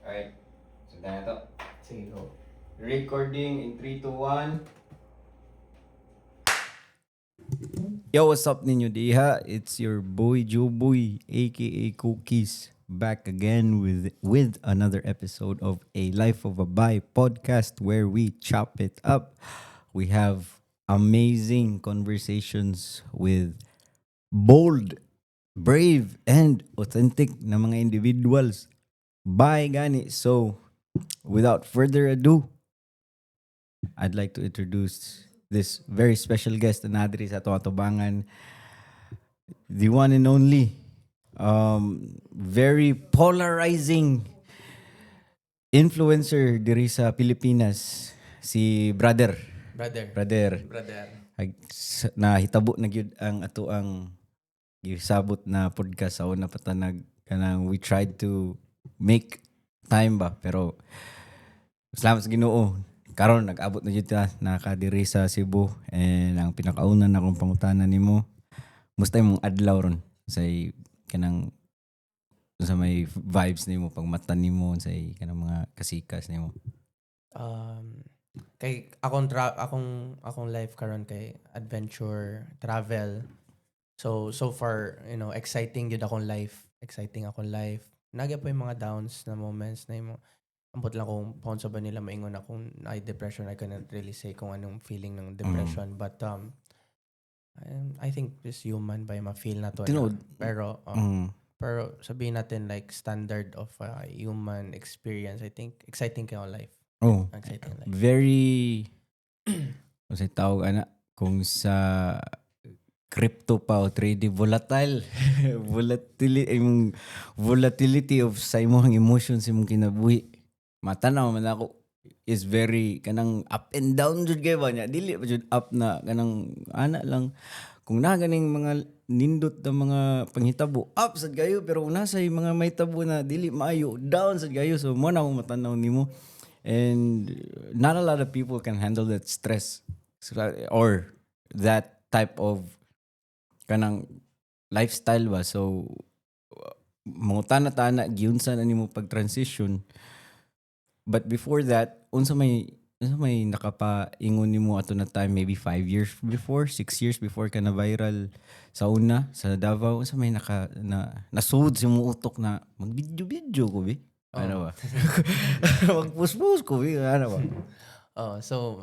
Alright. So, na to. Sige, go. Recording in 3, 2, 1. Yo, what's up ninyo diha? It's your boy Joeboy, aka Cookies, back again with another episode of A Life of a Bi podcast where we chop it up. We have amazing conversations with bold, brave, and authentic na mga individuals. Bye gani. So, without further ado, I'd like to introduce this very special guest na nadiri sa atong atubangan, the one and only, very polarizing influencer diri sa Pilipinas, si Brother. Brother. Nahitabo na gyud ang ato ang gisabot na podcast sa una patanag kanang we tried to make time ba, pero salamat sa Ginoo karon nag-abot na gyud ta nakadiri sa Cebu, and ang pinakauna na akong pangutanan nimo, musta imong adlaw ron say kanang sa may vibes nimo pag mata nimo say kanang mga kasikas nimo. Kay akong life karon kay adventure, travel. So far, exciting gyud akong life. Nagya pa yung mga downs na moments na yung ambot lang kung paano sa ba nila maingon akong na depression. I cannot really say kung anong feeling ng depression, but I think this human ba yung ma-feel na to. Tinood. Pero sabihin natin like standard of human experience, I think exciting kayo ang life. Oh, Exciting life. very kung sa tawag ana kung sa crypto pa o trading volatile volatility of sa imong emotions imong kinabuhi, matanaw man ako is very kanang up and down jud kay ba nya, dili pa jud up na kanang ana lang kung na ganing mga nindot na mga panghitabo up sad gayo, pero kung nasa yung mga may tabo na dili maayo down sad gayo. So mo na akong matanaw nimo, and not a lot of people can handle that stress or that type of kanang lifestyle ba. So mga tana-tana giunsa na nimo pag transition, but before that unsa may nakapaingon nimo ato na time, maybe 5 years before, 6 years before ka na viral sa una sa Davao, unsa may nasud sa imong utok na mag-video ko bi? Ano ba? Mag-post ko bi? Ano ba? So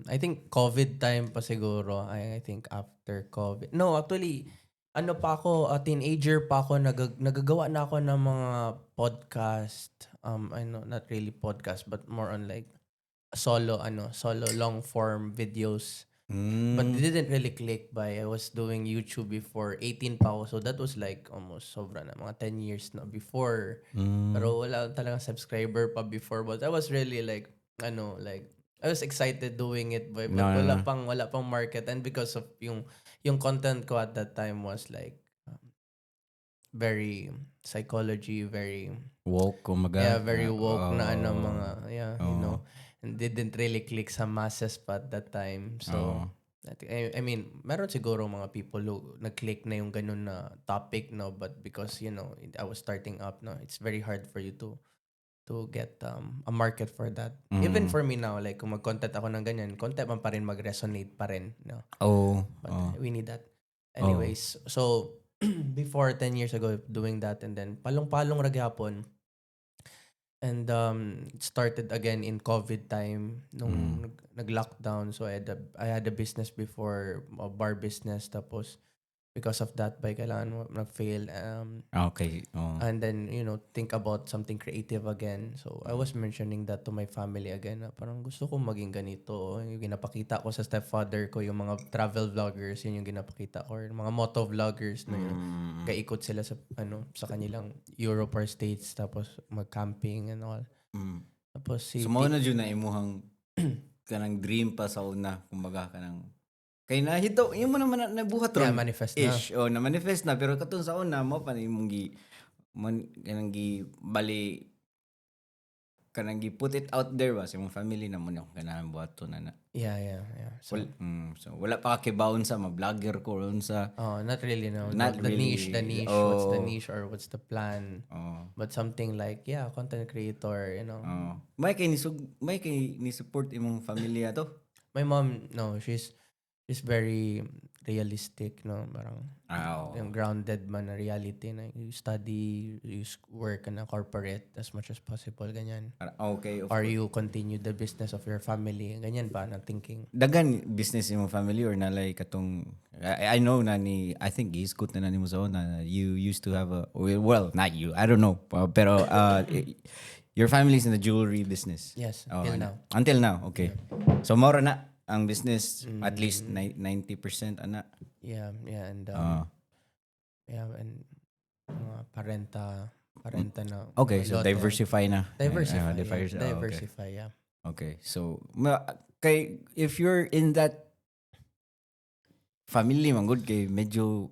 I think COVID time pa siguro. I think after COVID. No, actually, ano pa ako, teenager pa ako, nagagawa na ako ng mga podcast. I know, not really podcast, but more on like solo long form videos. But it didn't really click by I was doing YouTube before 18 pa ako. So that was like almost sobra na mga 10 years na before. Pero wala talagang subscriber pa before, but I was really like I was excited doing it, but wala pang market, and because of yung content ko at that time was like very psychology, very woke kumaga. very woke na mga and didn't really click sa masses pa at that time. So I mean, meron siguro mga people who nag-click na yung ganun na topic, no, but because I was starting up, no, it's very hard for you to get a market for that. Even for me now, like kung mag-content ako ng ganyan, content man pa rin mag-resonate pa rin, no. But we need that. Anyways, so before 10 years ago doing that, and then palong-palong ragyapon. And it started again in COVID time nung nag-lockdown. So I had a business before, a bar business, tapos because of that by kailangan mo na-fail, Okay. and then think about something creative again. So I was mentioning that to my family again, na parang gusto ko maging ganito. Yung ginapakita ko sa stepfather ko, yung mga travel vloggers, yun yung ginapakita ko, or mga moto vloggers na yun, kaikot sila sa sa kanilang Europe or States, tapos mag-camping and all. Tapos So mo na jud na imuhang kanang dream pa sa una, kumbaga kanang kay nahito yung mo naman nabuhat ron. manifest ish. Na manifest na, pero katong sa una mo pa imong kanang gi bali kanang gi-put it out there ba sa imong family na mo na kanang buhaton na. Yeah. So, So wala pa ka kibaon sa ma-vlogger ko ron sa not really, no. Not the really. niche. What's the niche or what's the plan? But something like, content creator, you know. may kay ni support imong pamilya to. My mom, no, she's very realistic, no. Parang yung grounded man na reality na you study, you work in a corporate as much as possible, ganyan. Okay. Or you continue the business of your family, ganyan ba na thinking? Dagan business imong family or nalay katong I know na ni I think giskot na nimo sa na you used to have a well not you I don't know pero your family's in the jewelry business. Yes, Until now, okay. So more na ang business at least 90% ana. Yeah, and and parenta na. Okay, so lote. diversify na. Diversify, yeah. Okay. So kay if you're in that family man good kay medyo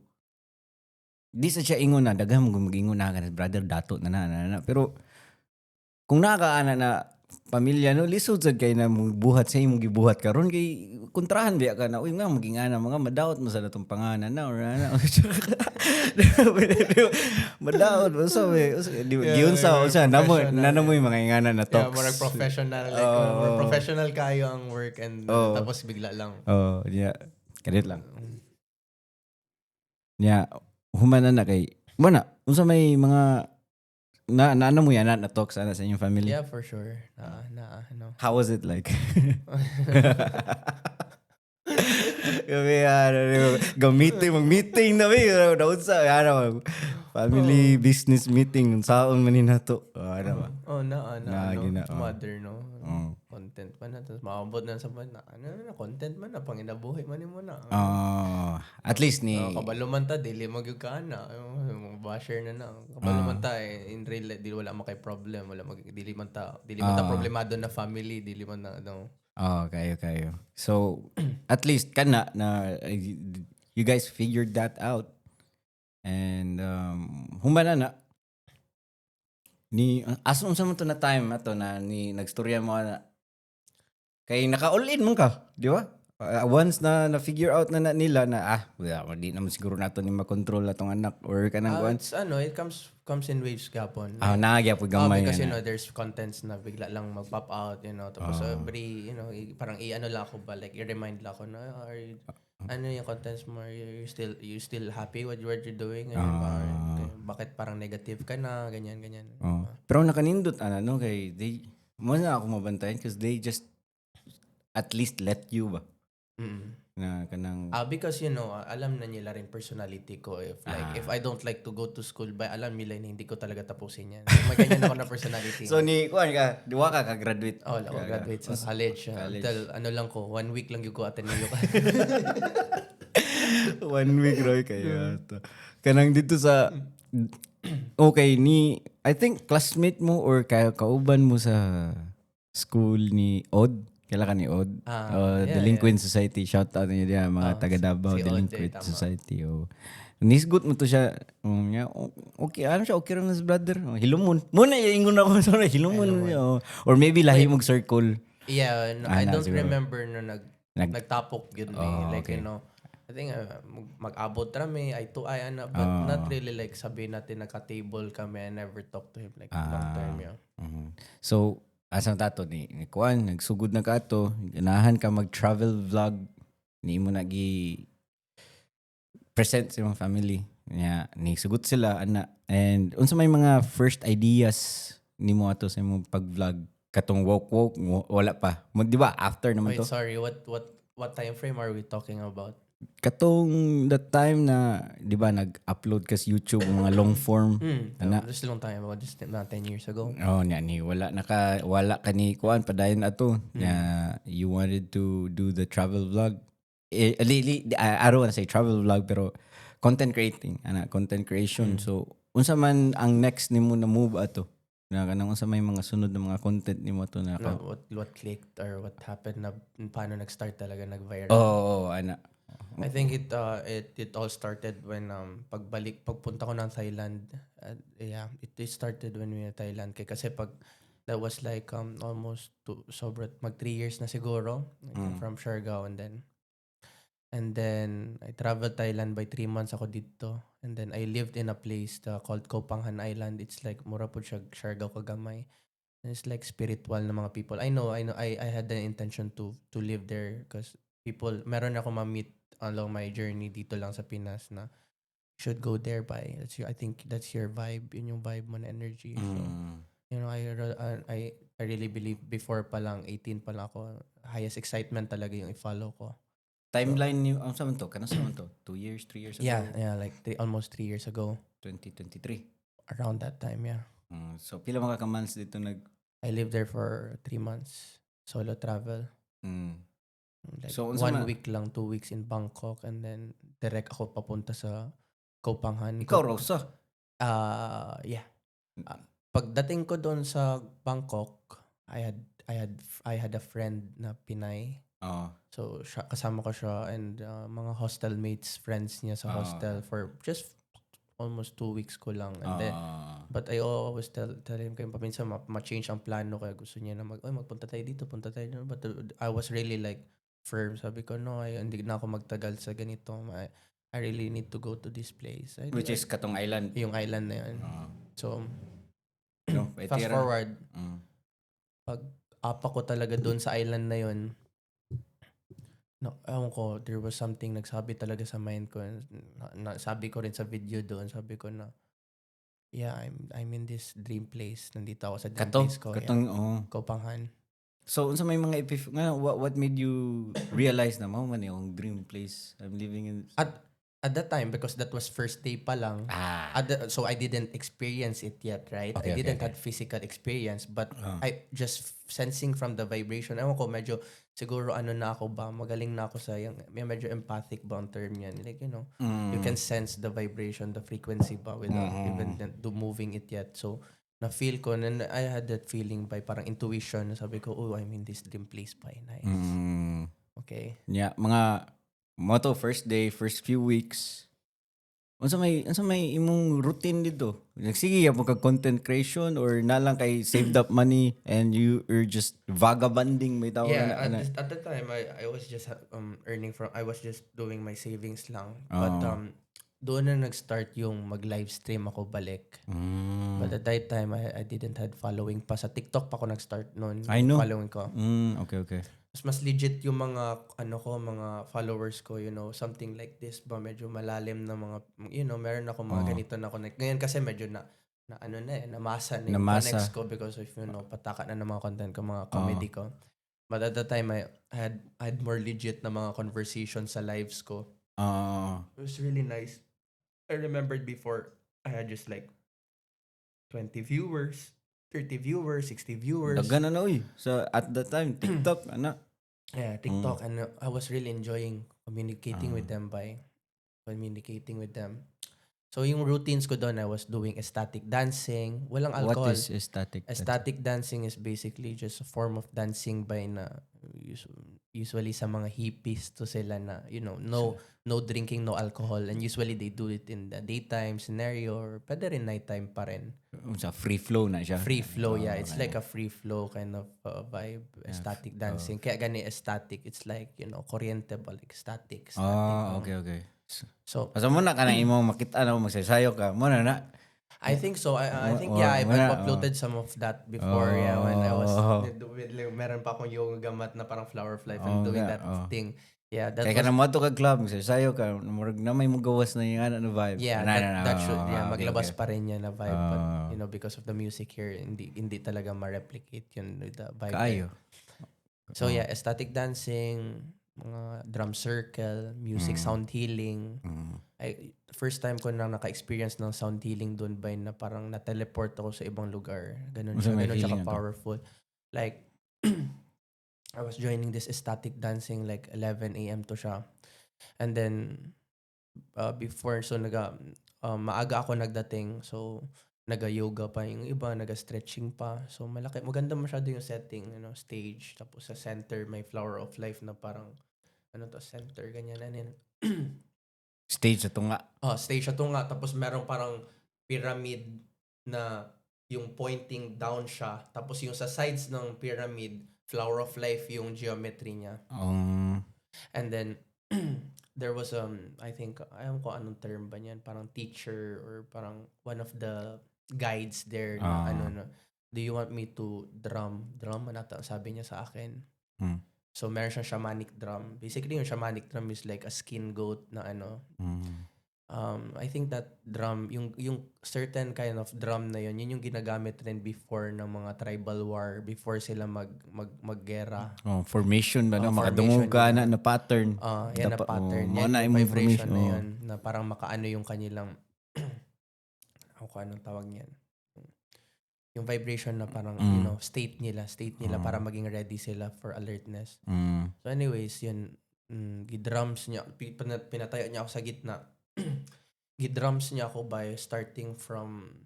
di sa siya ingon na daghan mo mag-ingon na kana brother dato na. Pero kung nakaana na pamilya no lisod sad kay na mo buhat sa imong gibuhat karon kay kontrahan biya ka na uy nga maging ana mga madaot mo sa datong panganan na or ana madaot mo sa giunsa usa namo yung mga ingana na talks. Yeah, more professional more professional kayo ang work and tapos bigla lang. Kadit lang. Humana na kay mana unsa may mga ano mo yan na talks sa inyong family? Yeah, for sure. No. How was it like? Mag-meeting na may daon sa family business meeting saon man ni nato. Mother no. Content man na tapos maabot na sa na content man na panginabuhi man nimo na. At least ni kabalo man ta dili magyud ka na mga basher na kabalo man ta in real life dili wala makay problem wala dili man ta problemado na family dili man na kayo. So at least kana na you guys figured that out and humana na ni asom sa mo to na time ato na ni nagstorya mo na kay naka-all-in mo ka, di ba? Once na figure out na nila na di naman siguro nato ni makontrol atong anak or kanang once it comes in waves gapon. Nagya po gamay. Because there's contents na bigla lang mag-pop out, tapos every, parang i-ano lang ako ba, like i-remind lang ako na yung contents mo, you still happy with what you're doing? Bakit parang negative ka na, ganyan. Pero nakanindot, kay muna ako mabantayan because they just at least let you ba? Na kanang because alam na nila rin personality ko if I don't like to go to school alam nila na hindi ko talaga tapusin yan. May ganyan ako na personality. So kuan ka, diwa ka graduate. Ako graduate sa college. Lang ko 1 week lang yung ko Ateneo ka. 1 week Roy kayo. Kanang dito sa okay ni I think classmate mo or kauban mo sa school ni Od. Kaila ka ni Od. Delinquent Society. Shout out niyo diyan mga taga Davao Delinquent Society. Nisgot mo to siya. Okay, ano siya? Okay rin sa brother. Hilumon. Muna ingon ako sa hilumon. Or maybe lahi mong circle. Yeah, I don't remember no nagtapok yun. Okay. I think mag-abot rami, eye to eye, but not really like sabihin natin naka-table kami. I never talked to him like long term. So, asang tato ni Kuan, nagsugod na ka ato, ganahan ka mag-travel vlog, ni mo nagi present sa mga family. Ni sugot sila, and unsa may mga first ideas ni mo ato sa imong pag-vlog? Katong woke, wala pa. Di ba? After naman to. Wait, sorry, what time frame are we talking about? Katong that time na, di ba, nag-upload ka sa YouTube mga long form. Just a long time ago, just not 10 years ago. Wala ka ni Kuan, padayon ato. You wanted to do the travel vlog. I don't want to say travel vlog, pero content creation. So, unsa man ang next nimo na move ato? Kanang unsa may mga sunod na mga content nimo ato na what clicked or what happened na paano nag-start talaga nag-viral? I think it all started when pagpunta ko ng Thailand. It started when we were in Thailand kasi pag That was like almost mag 3 years na siguro, like, from Siargao. And then I traveled Thailand by 3 months ako dito. And then I lived in a place called Kopanghan Island. It's like mura po siya Siargao kagamay. And it's like spiritual na mga people. I know. I had the intention to live there because meron ako ma-meet along my journey dito lang sa Pinas na should go there by. I think that's your vibe. Yun yung vibe mo na energy. So, I really believe before pa lang, 18 pa lang ako, highest excitement talaga yung i-follow ko. Timeline niyo, ang saan to? Kanang saan to? 2 years, 3 years ago? Yeah, like almost 3 years ago. 2023. Around that time, yeah. So, pila mga ka-months dito I lived there for 3 months. Solo travel. Like So, 1 week lang, 2 weeks in Bangkok, and then direct ako papunta sa Kopanghan. Ikaw, Rosa? Yeah. Pagdating ko doon sa Bangkok, I had a friend na Pinay. So kasama ko siya and mga hostel mates, friends niya sa hostel for just almost 2 weeks ko lang. And then, but I always tell him kayo paminsan ma-change ang plano kaya gusto niya na magpunta tayo dito, punta tayo dito. But I was really like firm. Sabi ko, no, hindi na ako magtagal sa ganito. I really need to go to this place. Which is Katong Island. Yung island na yan. So, No, fast forward, pag apa ko talaga doon sa island na yun, no, ewan ko, there was something nagsabi talaga sa mind ko. Sabi ko rin sa video doon, sabi ko na, yeah, I'm in this dream place. Nandito ako sa dream place ko. Kopanghan. So, unsa may mga what made you realize na man yung dream place I'm living in? At that time, because that was first day pa lang, so I didn't experience it yet, right? I didn't have physical experience, but I just sensing from the vibration. Ewan ko, medyo siguro na ako ba, magaling na ako sa yung medyo empathic ba ang term yan. Like, you can sense the vibration, the frequency ba without even moving it yet. So, na-feel ko, and I had that feeling by parang intuition. Sabi ko, I'm in this dream place pa. Nice. Okay. Yeah, mga moto first day, first few weeks. Unsa may imong routine dito? Sige, mo kag content creation or nalang kay saved up money and you're just vagabonding may tawag na. At the time I was just earning I was just doing my savings lang. But doon na nag-start yung mag-live stream ako balik. But at that time, I didn't had following pa. Sa TikTok pa ako nag-start noon. I know. Following ko. Okay. Mas legit yung mga, mga followers ko, something like this ba, medyo malalim na mga, meron ako mga ganito na connect. Ngayon kasi medyo namasa na yung connects ko because of, pataka na ng mga content ko, mga comedy ko. But at the time, I had more legit na mga conversations sa lives ko. It was really nice. I remembered before, I had just like 20 viewers, 30 viewers, 60 viewers. Dagan na So at that time, TikTok, Yeah, TikTok. And I was really enjoying communicating with them. So yung routines ko doon, I was doing ecstatic dancing. Walang alcohol. What is ecstatic? Ecstatic dancing is basically just a form of dancing by na usually sa mga hippies to sila na, no drinking, no alcohol. And usually they do it in the daytime scenario or pwede rin nighttime pa rin. Sa free flow na siya. Free flow, yeah. It's like a free flow kind of vibe. Ecstatic dancing. Kaya gani ecstatic. It's like, kuryente ba? Like static. Okay. So muna ka na imong makita na magsasayo ka. Muna na. I think so. I think I've uploaded some of that before. Yeah, when I was meron pa akong yoga mat na parang flower of life and doing that thing. Yeah, that kaya ka na mo to ka club, magsasayo ka, murag na may magawas na yung vibe. Yeah, that should maglabas pa rin yan na vibe. But because of the music here, hindi talaga ma-replicate yun with the vibe. Kaayo. So yeah, ecstatic dancing, mga drum circle, music, sound healing. First time ko na naka-experience ng sound healing doon by na parang na-teleport ako sa ibang lugar. Ganun siya ka-powerful. Like, I was joining this ecstatic dancing like 11 a.m. to siya. And then, before, so maaga ako nagdating. So, naga-yoga pa yung iba, naga-stretching pa. So, maganda masyado yung setting, stage. Tapos sa center, may flower of life na parang, center, ganyan. Stage sa tunga. Stage sa tunga. Tapos meron parang pyramid na yung pointing down siya. Tapos yung sa sides ng pyramid, flower of life yung geometry niya. And then, there was, I think, ayaw ko anong term ba niyan, parang teacher or parang one of the guides there na do you want me to drum? Drum, anata, sabi niya sa akin. So, meron siyang shamanic drum. Basically, yung shamanic drum is like a skin goat na I think that drum, yung certain kind of drum na yun yung ginagamit rin before ng mga tribal war, before sila maggera. Formation ba? formation Makadungog ka nila. na pattern. Yan na pattern. Yan na yung vibration information. na yun. Na parang makaano yung kanilang, ako anong tawag niyan? Yung vibration na parang, state nila para maging ready sila for alertness. So anyways, yun, gidrums niya, pinatayo niya ako sa gitna. Gidrums niya ako by starting from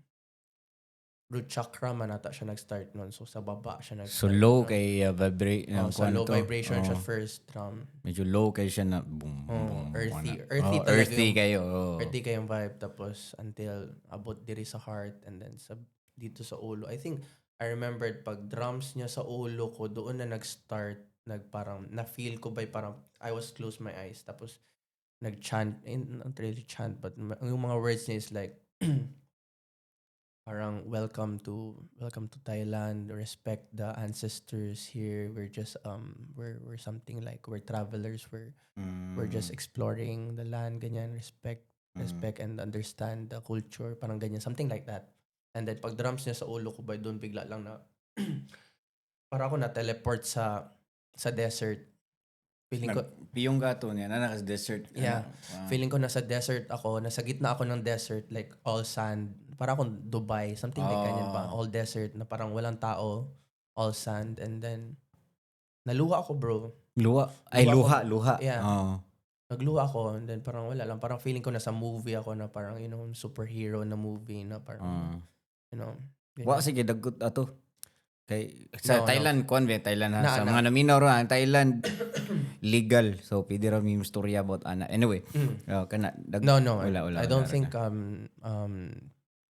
root chakra man ata siya nag-start nun. So sa baba siya nag-start. So low kay vibrate. Sa low vibration siya first drum. Medyo low kay siya na boom, boom. Earthy talaga Earthy yung, kayo. Earthy kayong vibe. Tapos until abot diri sa heart and then dito sa ulo. I think I remembered pag drums niya sa ulo ko, doon na nag-start. Parang na-feel ko by parang I was close my eyes. Tapos nag-chant, not really chant, but yung mga words niya is like, parang welcome to Thailand, respect the ancestors here. We're just we're something like we're travelers, we're just exploring the land, ganyan, respect and understand the culture, parang ganyan, something like that. And then pag drums niya sa ulo ko, by doon bigla lang na para ako na teleport sa desert. Feeling ko Piyong gato niya na nasa desert. Yeah. Feeling ko nasa desert ako, nasa gitna ako ng desert, like all sand. Parang akong Dubai, something like ganyan ba? All desert na parang walang tao, all sand, and then naluha ako, bro. Luha. Yeah. Nagluha ako, and then parang wala lang, parang feeling ko nasa movie ako na parang, superhero na movie na parang, ganyan. Wa sige dagot ato. Kay sa No, Thailand Thailand ha. Sa mga naminaw ro ang Thailand legal. So pwede ra mi story about ana. Anyway, kana No. wala, I don't think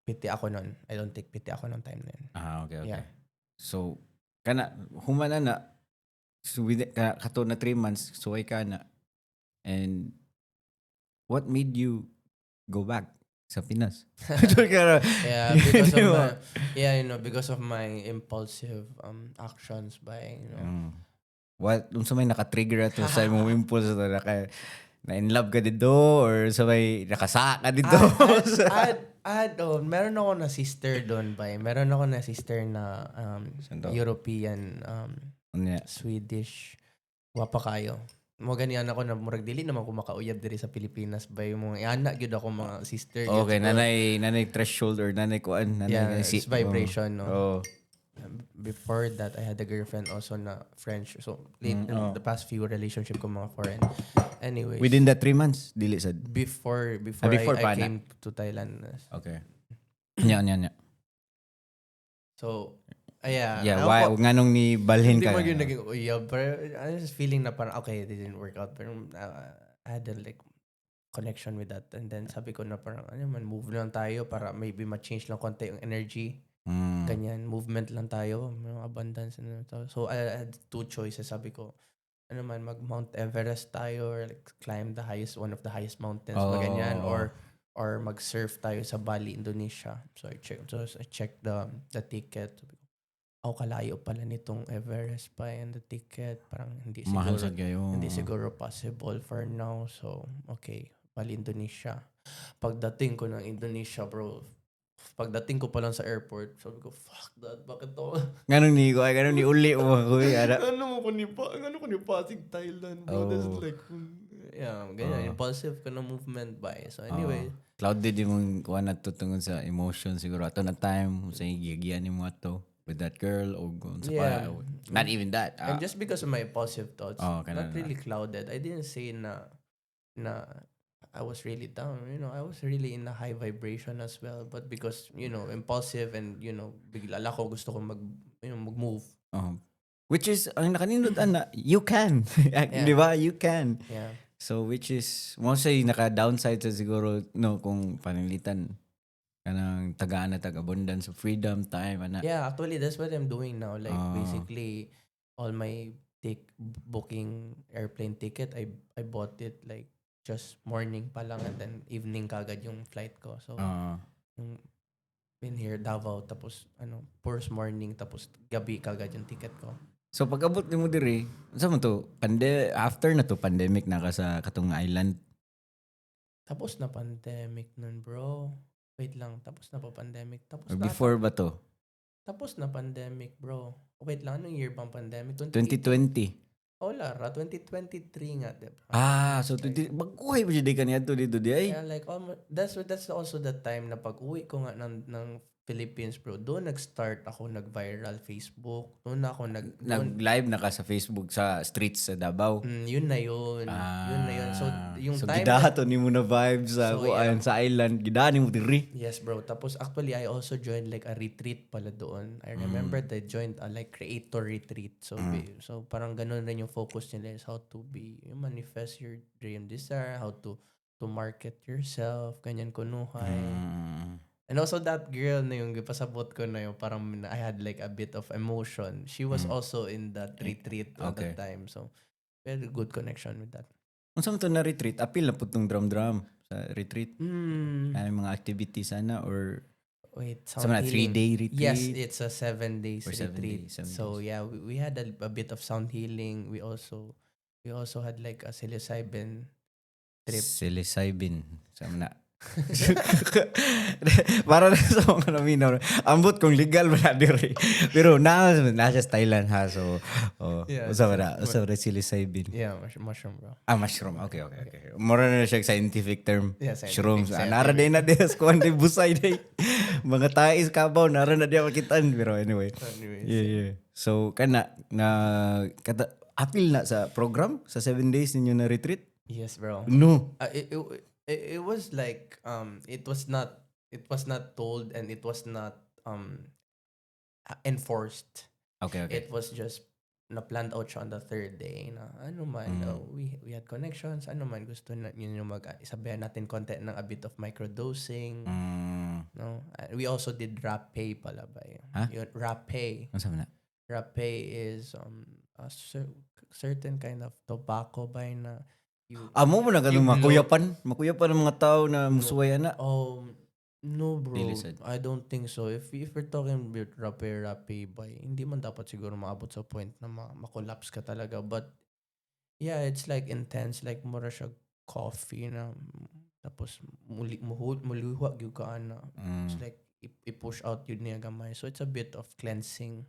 piti ako nun. I don't think piti ako ng time na yun. Okay. Yeah. So kana humana na so with kato na 3 months suway ka na. And what made you go back sa Pinas? Yeah, because of because of my impulsive actions by What unsa may naka-trigger ato sa imong impulse to na in love ka dito or sa may nakasaka dito? Meron ako na sister doon ba? Meron ako na sister na European Swedish. Wapa kayo. Mo ganiyan ako na murag dili naman ko makauyab diri sa Pilipinas ba yung mga ana gyud ako mga sister. Okay, nanay threshold or nanay kuan, nanay it's vibration, no. Oh. Before that, I had a girlfriend also na French. So, the past few relationship ko mga foreign. Anyways. Within the 3 months, dili sad. Before I came to Thailand. Okay. Nya. So, Yeah, why nganong ni balhin ka? Hindi mo yung naging uyab. Pero I was feeling na parang, okay, it didn't work out. Pero I had a connection with that. And then sabi ko na parang, move lang tayo para maybe ma-change lang konti yung energy. Ganyan, movement lang tayo. Abundance. So I had 2 choices. Sabi ko, mag Mount Everest tayo or climb one of the highest mountains. Ganyan. Or mag-surf tayo sa Bali, Indonesia. So I checked the ticket. Sabi ko, kalayo pala nitong Everest pa and the ticket. Parang hindi siguro possible for now. So, okay. Bali, Indonesia. Pagdating ko ng Indonesia, bro, pagdating ko pa lang sa airport, sabi ko, fuck that, bakit to? Ganun ni uli mo ako. Ano ko ni Pasig, Thailand, bro. That's like, ganyan, impulsive ka na movement ba. So anyway. Clouded yung kuha na tungod sa emotion siguro. Ato na time, sa gigiyan mo ato with that girl or not even that. And just because of my impulsive thoughts, not really clouded. I didn't say na I was really down. I was really in a high vibration as well. But because, impulsive and, bigla ko gusto ko mag-move. Which is, ang nakaninutan na, you can. Di ba? You can. Yeah. So, which is, mostly naka-downside sa siguro, kung panilitan. Kanang tagaan na abundance of freedom, time, ana. Yeah, actually, that's what I'm doing now. Like, Ah. basically, all my booking airplane ticket, I bought it like just morning pa lang and then evening kagad yung flight ko. So, Ah. yung in here, Davao, tapos, first morning, tapos gabi kagad yung ticket ko. So pag-abot nimo diri, unsa man to? After na to pandemic na ka sa katong island. Tapos na pandemic nun, bro. Wait lang, tapos na pa pandemic. Tapos Or na before ba to? Tapos na pandemic, bro. Wait lang, anong year bang pandemic? 2020. Wala ra, 2023 nga, diba? So magkuhay ba jud ka niadto dito di ay? Yeah, like, that's also the time na pag-uwi ko nga ng Philippines, bro. Doon nag-start ako, nag-viral Facebook. Doon ako Nag-live na ka sa Facebook sa streets sa Davao. yun na yun. Yun na yun. So, yung so time gidato nimo na vibes sa So, kuan sa island, gidaan nimo diri. Yes, bro. Tapos actually, I also joined like a retreat pala doon. I remember I joined a like creator retreat. So, so parang ganun rin yung focus nila is how to you manifest your dream desire, how to market yourself, ganyan kunuhay. And also that girl na yung pasabot ko na yung parang I had like a bit of emotion. She was also in that retreat at that time. So, we had a good connection with that. Unsa man to na retreat? Apil na pud tong drum sa retreat. Ano mga activities sana or Wait, sa mga 3-day retreat? Yes, it's a 7 days Or 7 retreat. days, 7 So yeah, we had a bit of sound healing. We also had like a psilocybin trip. Psilocybin. Sa na. Para na sa mga naminaw. Ambot kung legal ba na diri. Pero nasa Thailand ha. So, Yeah, usa ba psilocybin? Yeah, mushroom, bro. Mushroom. Okay. Mura na siya scientific term. Yeah, scientific, Shrooms. scientific. Nara din na din. Kuhan din busay din. Mga tais kabaw. Nara na din makitaan. Pero anyway. Anyways. Yeah. So, apil na sa program? Sa 7 days ninyo na retreat? Yes, bro. No. It was like it was not told and it was not enforced. Okay. It was just na planned out siya on the third day na ano man we had connections, ano man gusto na yun yung isabihan natin konti ng a bit of microdosing. No, we also did rapé pala ba yun? Rapé. Ano sabi na? Rapé is a certain kind of tobacco ba na Amo mo na ganun makuyapan ng mga tao na musuway na. No, bro. Really sad. I don't think so. If we're talking about rapé bay, hindi man dapat siguro maabot sa point na ma-collapse ka talaga. But yeah, it's like intense. Like mura siya coffee na tapos muluha gyud ka na. It's like i-push out yun niya gamay. So it's a bit of cleansing.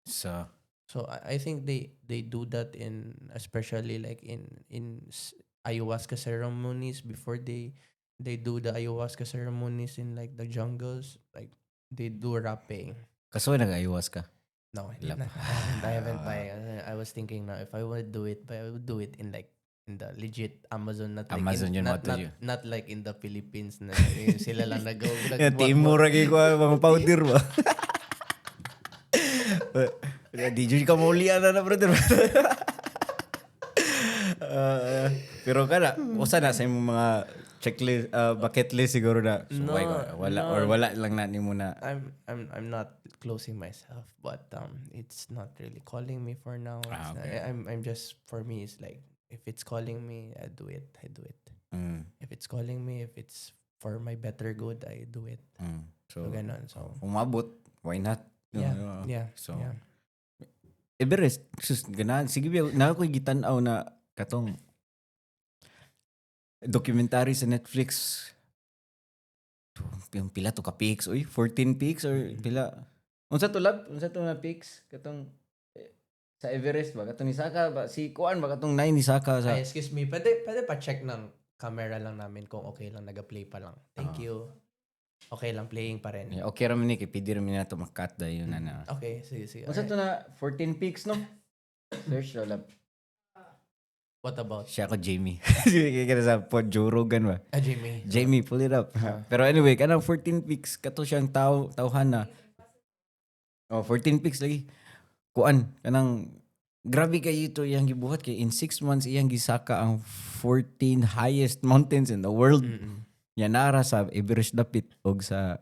So I think they do that especially like in ayahuasca ceremonies before they do the ayahuasca ceremonies in like the jungles, like they do rapé. Kaso nag-ayahuasca? No, I haven't. I was thinking na if I would do it, but I would do it in like in the legit Amazon, not like Amazon yun not like in the Philippines na sila lang nag-go. Timur lagi ko mga powder ba? Di jud ka maulian na brother. Pero kana usa na sa imong mga checklist bucket list siguro na so, wala lang na nimo na. I'm not closing myself, but it's not really calling me for now. Okay. I'm just, for me it's like if it's calling me, I do it. If it's calling me, if it's for my better good, I do it. So ganun. So umabot, why not? Yeah. So yeah. Everest, ganahan. Sige, na ako'y gitanaw na katong documentary sa Netflix. Yung pila to ka pics, 14 pics or pila. Unsa to na pics katong sa Everest ba katong ni Saka ba si Kuan ba katong 9 ni Saka sa. Excuse me, pwede pa check ng camera lang namin kung okay lang, naga-play pa lang. Thank you. Okay lang, playing pa rin. Yeah, okay raman ni kay pwede raman na to makat da yun na. Okay, sige. Unsa to na 14 pics no? Search lang. What about? Siya ko Jamie. Sige ka sa pod Joe Rogan ba? Jamie, pull it up. Pero anyway, kanang 14 pics kato siyang tawhan na. 14 pics lagi. Kuan kanang grabe kayo ito iyang gibuhat kay in 6 months iyang gisaka ang 14 highest mountains in the world. nya nara sa Everest dapit og sa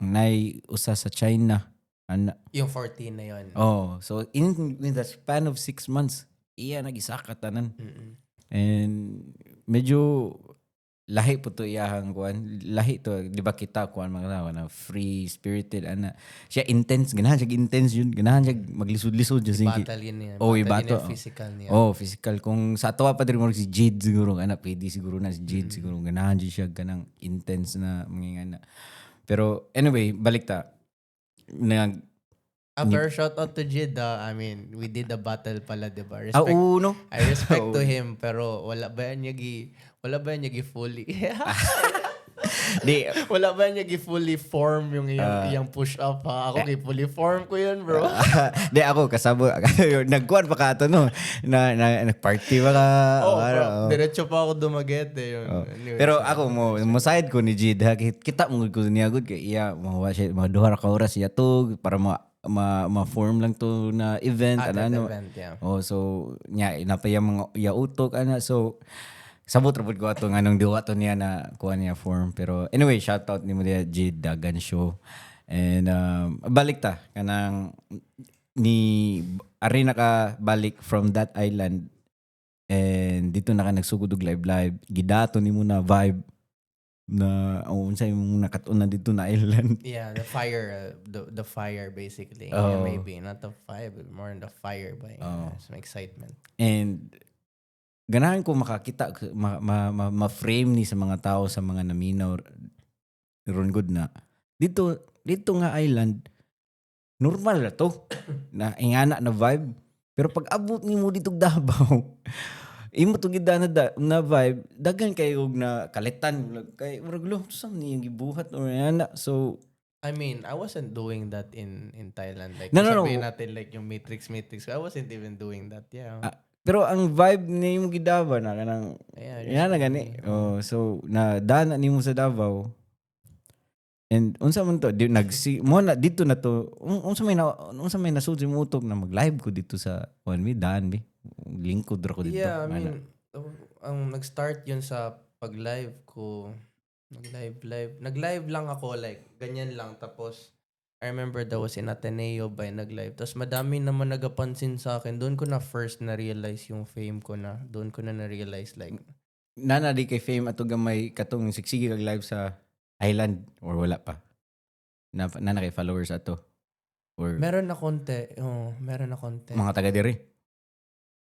nay usa sa China ana. Yung 14 na yun. Oh, so in the span of 6 months, iya nagisaka tanan. Mm-mm. And medyo lahi po to iyahang kuan. Lahi to, di ba kita kuan mga tao na free spirited ana. Siya intense, ganahan siya intense yun. Ganahan siya maglisod-lisod yun. Battle yun yan. Oh, Battle ibato. yun yung physical niya. Oh, physical. Kung sa ato pa din mo si Jade siguro, ana, pwede siguro na si Jade siguro. Ganahan dyan siya, ganang intense na mga ana. Pero anyway, balik ta. Pero shout out to Jid. I mean, we did a battle pala, di ba? Respect, no? I respect to him, pero wala ba yan niya fully? Di, Wala ba niya fully form yung iyang push up ha? Ako fully form ko yun, bro. di ako kasabo nagkuan pa ka ato no na nagparty pa ka Bro. Diretso pa ako dumagete yun. Anyway, pero ako mo side ko ni Jid ha, kita mo ko niya good kay iya mawa siya mga duha ra ka oras siya to para ma-form lang to na event ano. event, yeah. Oh, so nya inapaya mga iya utok ana so sabot ra pud ko ato nganong duwa to niya na kuha niya form pero anyway shout out nimo diya Jid Dagan show and balik ta kanang ni ari na ka balik from that island and dito na ka nagsugod og live gidato nimo na vibe na unsay imong nakatuna dito na island. Yeah, the fire, the fire basically. Oh. Yeah, maybe not the fire, but more in the fire by some excitement. And ganahan ko makakita ma-frame ni sa mga tao sa mga naminaw ron good na dito nga island normal na to na ingana na vibe pero pag abot nimo dito Davao imo to gid na vibe daghan kay og na kalitan kay murag lo sa ni yung gibuhat or ana so I mean, I wasn't doing that in Thailand. Like, No. sabihin natin like yung Matrix. I wasn't even doing that. Yeah. pero ang vibe ni mo gidava na kanang Yeah, yan na gani oh so na dana nimo sa Davao and unsa man to mo na dito na to unsa may nasud mo utok na mag-live ko dito sa daan lingkod ra ko dito. Yeah, I mean, ang nag-start yun sa pag-live ko. Nag-live lang ako like ganyan lang tapos I remember that was in Ateneo by nag-live. Tapos madami naman nagapansin sa akin. Doon ko na first na-realize yung fame ko na. Doon ko na na-realize like Nana di kay fame ato gamay katong sigsige kag live sa island or wala pa. Na kay followers ato. Or meron na konti. Meron na konti. mga taga diri.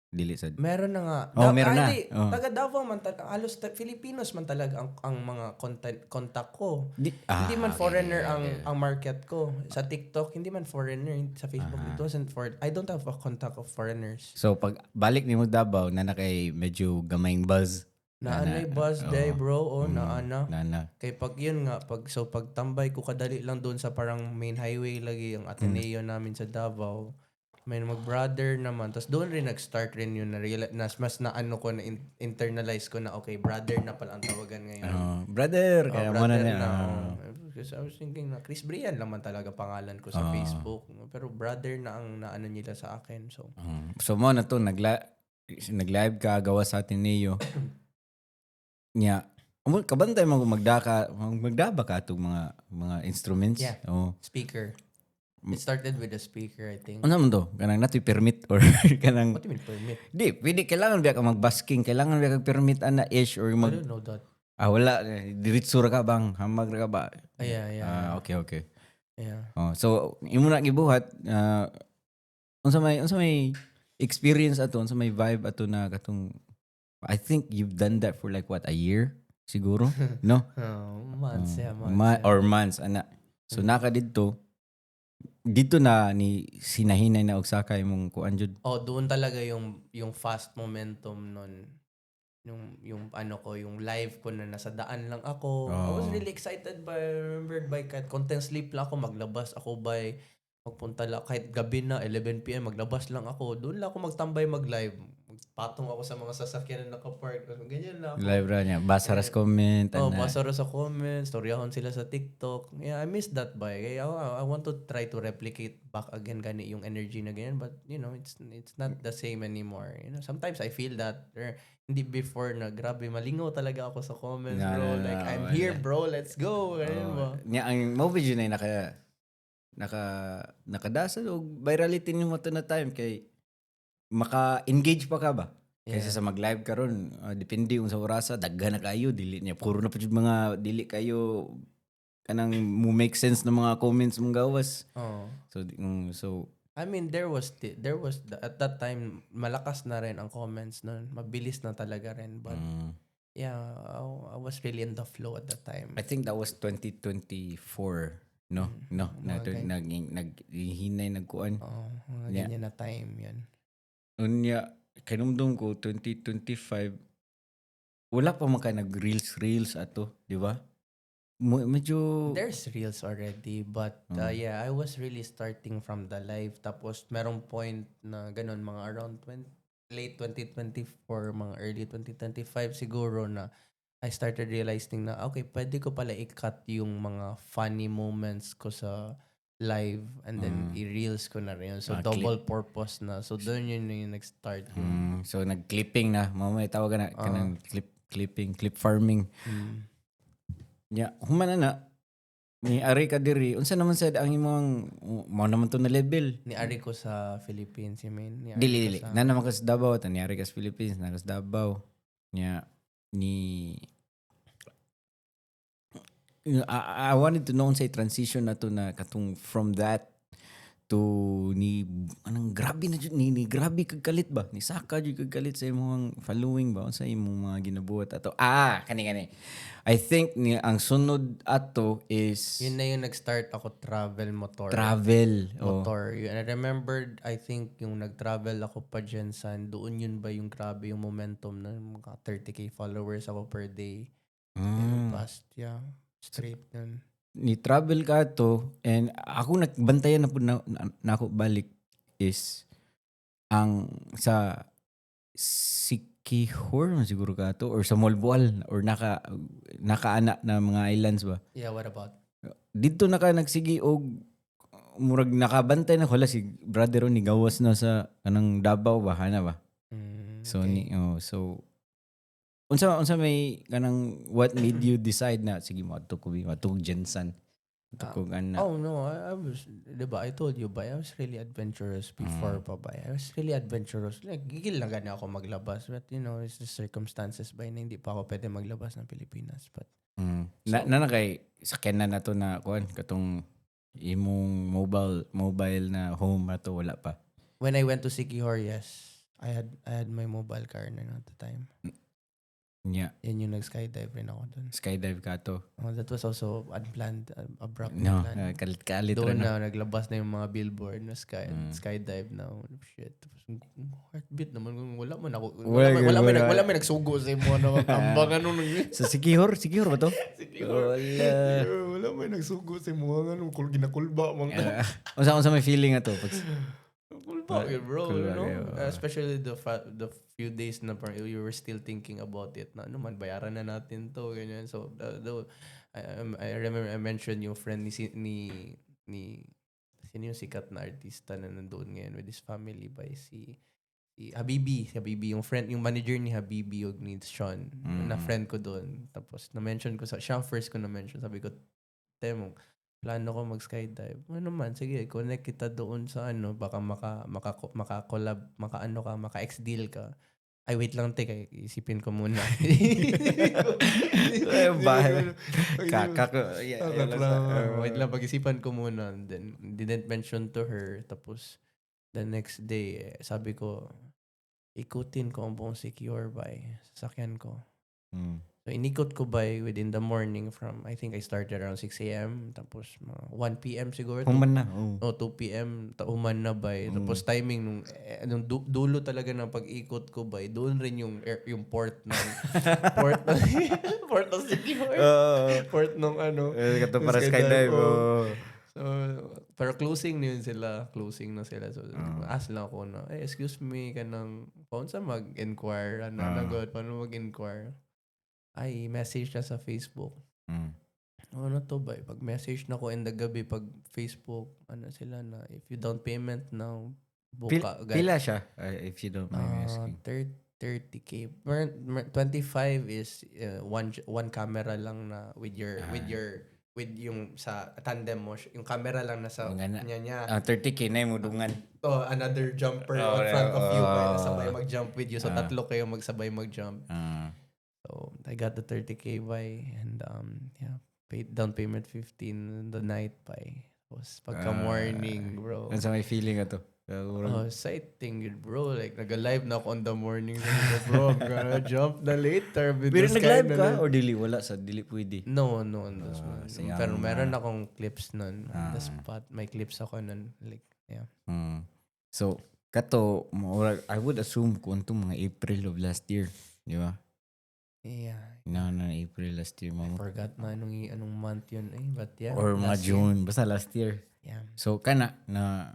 Dili sad. Meron na nga. Meron na. Taga Davao man talaga. Halos Filipinos man talaga ang mga contact ko. Hindi man foreigner ang market ko. Sa TikTok, hindi man foreigner. Sa Facebook, it wasn't I don't have a contact of foreigners. So pag balik nimo Davao na kay medyo gamayng buzz. Naanay buzz day, bro. Naana. Nana. Kay pag yun nga, pag tambay ko kadali lang doon sa parang main highway lagi, ang Ateneo namin sa Davao. May mag-brother naman. Tapos doon rin nag-start rin yun na mas na ano ko na internalize ko na okay, brother na pala ang tawagan ngayon. Brother, kaya mo na niya. Because I was thinking na Chris Brian naman talaga pangalan ko sa Facebook. Pero brother na ang naano nila sa akin. So mo na to, nag-live ka, gawa sa Ateneo. Nya, kabantay mo magdaba ka itong mga instruments. Yeah. Oh. Speaker. It started with a speaker, I think. Ano naman to? Kanang nato'y permit or kanang... What do you mean permit? Di, pwede, kailangan biya ka mag-basking, kailangan biya ka permit ana-ish or I don't know that. wala, diritso ra ka bang? Hamag ra ka ba? Yeah. Okay. Yeah. So, imo na gibuhat, unsa may experience ato, unsa may vibe ato na katong, I think you've done that for like what, a year? Siguro? No? Months. Or months, ana. So, naka dito na ni sinahinay na og sakay mong kuan jud. Doon talaga yung fast momentum nun. Yung ano ko, yung live ko na nasa daan lang ako. I was really excited by kahit content sleep lang ako, maglabas ako magpunta lang kahit gabi na 11 PM maglabas lang ako. Doon lang ako magtambay mag-live. patong ako sa mga sasakyan na nakapark. Ganyan na ako. Live ra niya. Basa ras comment. Oh, ana. basa rin sa comments, storyahon sila sa TikTok. Yeah, I miss that ba. Kaya I want to try to replicate back again gani yung energy na ganyan, but you know, it's not the same anymore. You know, sometimes I feel that hindi before na grabe malingaw talaga ako sa comments, No, bro. no, no, Like I'm wala. here, bro. Let's go. Ganyan ba? Nya ang mo video na nakadasa og virality ni mo to na time kay maka-engage pa ka ba? Kaysa sa mag-live karon, depende kung sa orasa, daghan na kayo, dili niya puro na pa jud mga dili kayo kanang mo make sense ng mga comments mong gawas. Oh. So I mean, at that time malakas na rin ang comments noon. Mabilis na talaga rin, but yeah, I was really in the flow at that time. I think that was 2024. No, naghinay nagkuan. Oh, mga ganyan na time 'yan. Unya, kanumdum ko 2025 wala pa man ka nag-reels ato, di ba? Medyo There's reels already, but yeah, I was really starting from the live. Tapos merong point na ganun, mga around late 2024, mga early 2025 siguro na I started realizing na okay, pwede ko pala i-cut yung mga funny moments ko sa live and then i-reels ko na rin. So double purpose na. So doon yun yung nag-start. so nag-clipping na. Mamay tawag na kanang clip farming. Yeah, humana na. Ni Ari ka diri. Unsa naman sad ang imong mo naman to na level? Ni Ari ko sa Philippines, you mean? Ni Ari Dili. ko sa- Na naman ka sa Davao, ni Ari ka sa Philippines, na ka sa Davao. Nya ni I wanted to know say transition na to na katong from that to ni anang grabe na jud ni grabe kag kalit ba ni saka jud kag kalit sa imong following ba sa imong mga ginabuhat ato kani I think ni ang sunod ato is Yun na yung nag-start ako travel motor. travel Motor. I remembered, I think, yung nag-travel ako pa dyan doon yun ba yung grabe yung momentum na mga 30k followers ako per day. Past, yeah. Straight yun. ni travel ka to and ako nagbantayan na po na ako balik is ang sa Sikihor siguro ka to or sa Molboal or nakaana na mga islands ba Yeah, what about? dito nagsigi og murag nakabantay na wala si brother ni gawas na sa kanang Davao ba hana ba so okay. so unsa may kanang what made you decide na sige mo ato Jensen ato Oh no, I was, diba, I told you ba, I was really adventurous before pa ba. I was really adventurous. Like, gigil lang gani ako maglabas. But you know, it's the circumstances ba na hindi pa ako pwede maglabas ng Pilipinas. But na kay sakyan na to na kuan katong imong mobile na home ato wala pa. when I went to Sikihor, yes, I had my mobile car na at the time. Yeah, Yan yung nag-skydive rin ako dun. skydive ka to. Oh, that was also unplanned, abrupt. No, plan. kalit Doon na. na naglabas na yung mga billboard na skydive na. Shit. Tapos heartbeat naman. Wala man ako. Wala man nagsugo sa imo na magkambang ano nung Sa Sikihor ba to? Wala man nagsugo sa imo ano kung ginakulba man. Unsa may feeling ato pag Kulba bro, Kulba you know? kayo, Especially the few days na parang you were still thinking about it na ano man bayaran na natin to ganyan. So I remember I mentioned yung friend ni sino yung sikat na artista na nandoon ngayon with his family by si Habibi yung friend, yung manager ni Habibi yung ni Sean na friend ko doon. Tapos na-mention ko siya first ko na-mention, sabi ko Temong plano ko mag-skydive. Ano man, sige, connect kita doon sa ano, baka maka-collab, maka-ex-deal ka. Ay, wait lang, teka, isipin ko muna. Wait lang, pag-isipan ko muna. Then, didn't mention to her. Tapos, the next day, sabi ko, ikutin ko ang buong Secure by sasakyan ko. So, inikot ko by within the morning from, I think I started around 6 a.m. Tapos, 1 p.m. siguro. human na. 2 p.m. Human na by. Tapos, timing nung dulo talaga ng pag-ikot ko by, doon rin yung port ng port ng Secure. Port nung ano. Kato para skydive. So, pero closing na yun sila. Closing na sila. So, ask lang ako na, excuse me, kanang, paano sa mag-inquire? God, paano mag-inquire? Ay, message na sa Facebook. Ano to ba? Pag message na ko in the gabi, pag Facebook, ano sila na, if you don't payment now, buka. Pila siya, if you don't mind me asking. 30K. 25 is one camera lang na with yung sa tandem mo, yung camera lang nasa niya. 30K na yung mudungan. Another jumper in front of you para sabay mag-jump with you. So tatlo kayo magsabay mag-jump. So I got the 30K by and paid down payment 15 the night by. Tapos pagka morning, bro. Ano sa may feeling ato? Exciting yun, bro. Like, nag-live na ako on the morning. Sabi ko, bro, I'm gonna jump na later. Pero nag-live ka? O dili? Wala sa dili pwede? No. Pero meron akong clips nun. On the spot. May clips ako nun. Like, yeah. So, kato, I would assume kung itong mga April of last year. Di ba? Yeah. Na April last year. I forgot na anong month yun. But yeah. Or mga June. Basta last year. Yeah. So kana na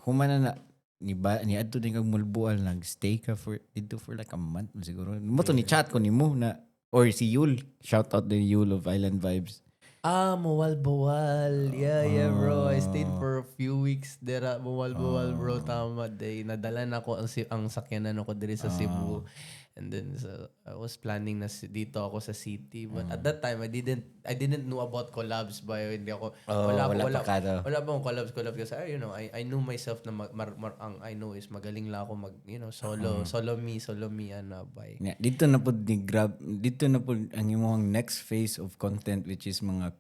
humana na ni adto din kag mulbual nagstay ka dito for like a month siguro. Mo to ni chat ko nimo na or si Yul. Shout out to Yul of Island Vibes. Mawal-bawal. Yeah, bro. I stayed for a few weeks there. Mawal-bawal, bro. Tama day. Nadala na ko ang sakyanan ko diri sa Cebu. And then I was planning na dito ako sa city, but at that time I didn't know about collabs ba, hindi ako wala pa akong collabs kasi I knew myself na ang I know is magaling lang ako mag solo me bay. Yeah, dito na pud ang imong next phase of content which is mga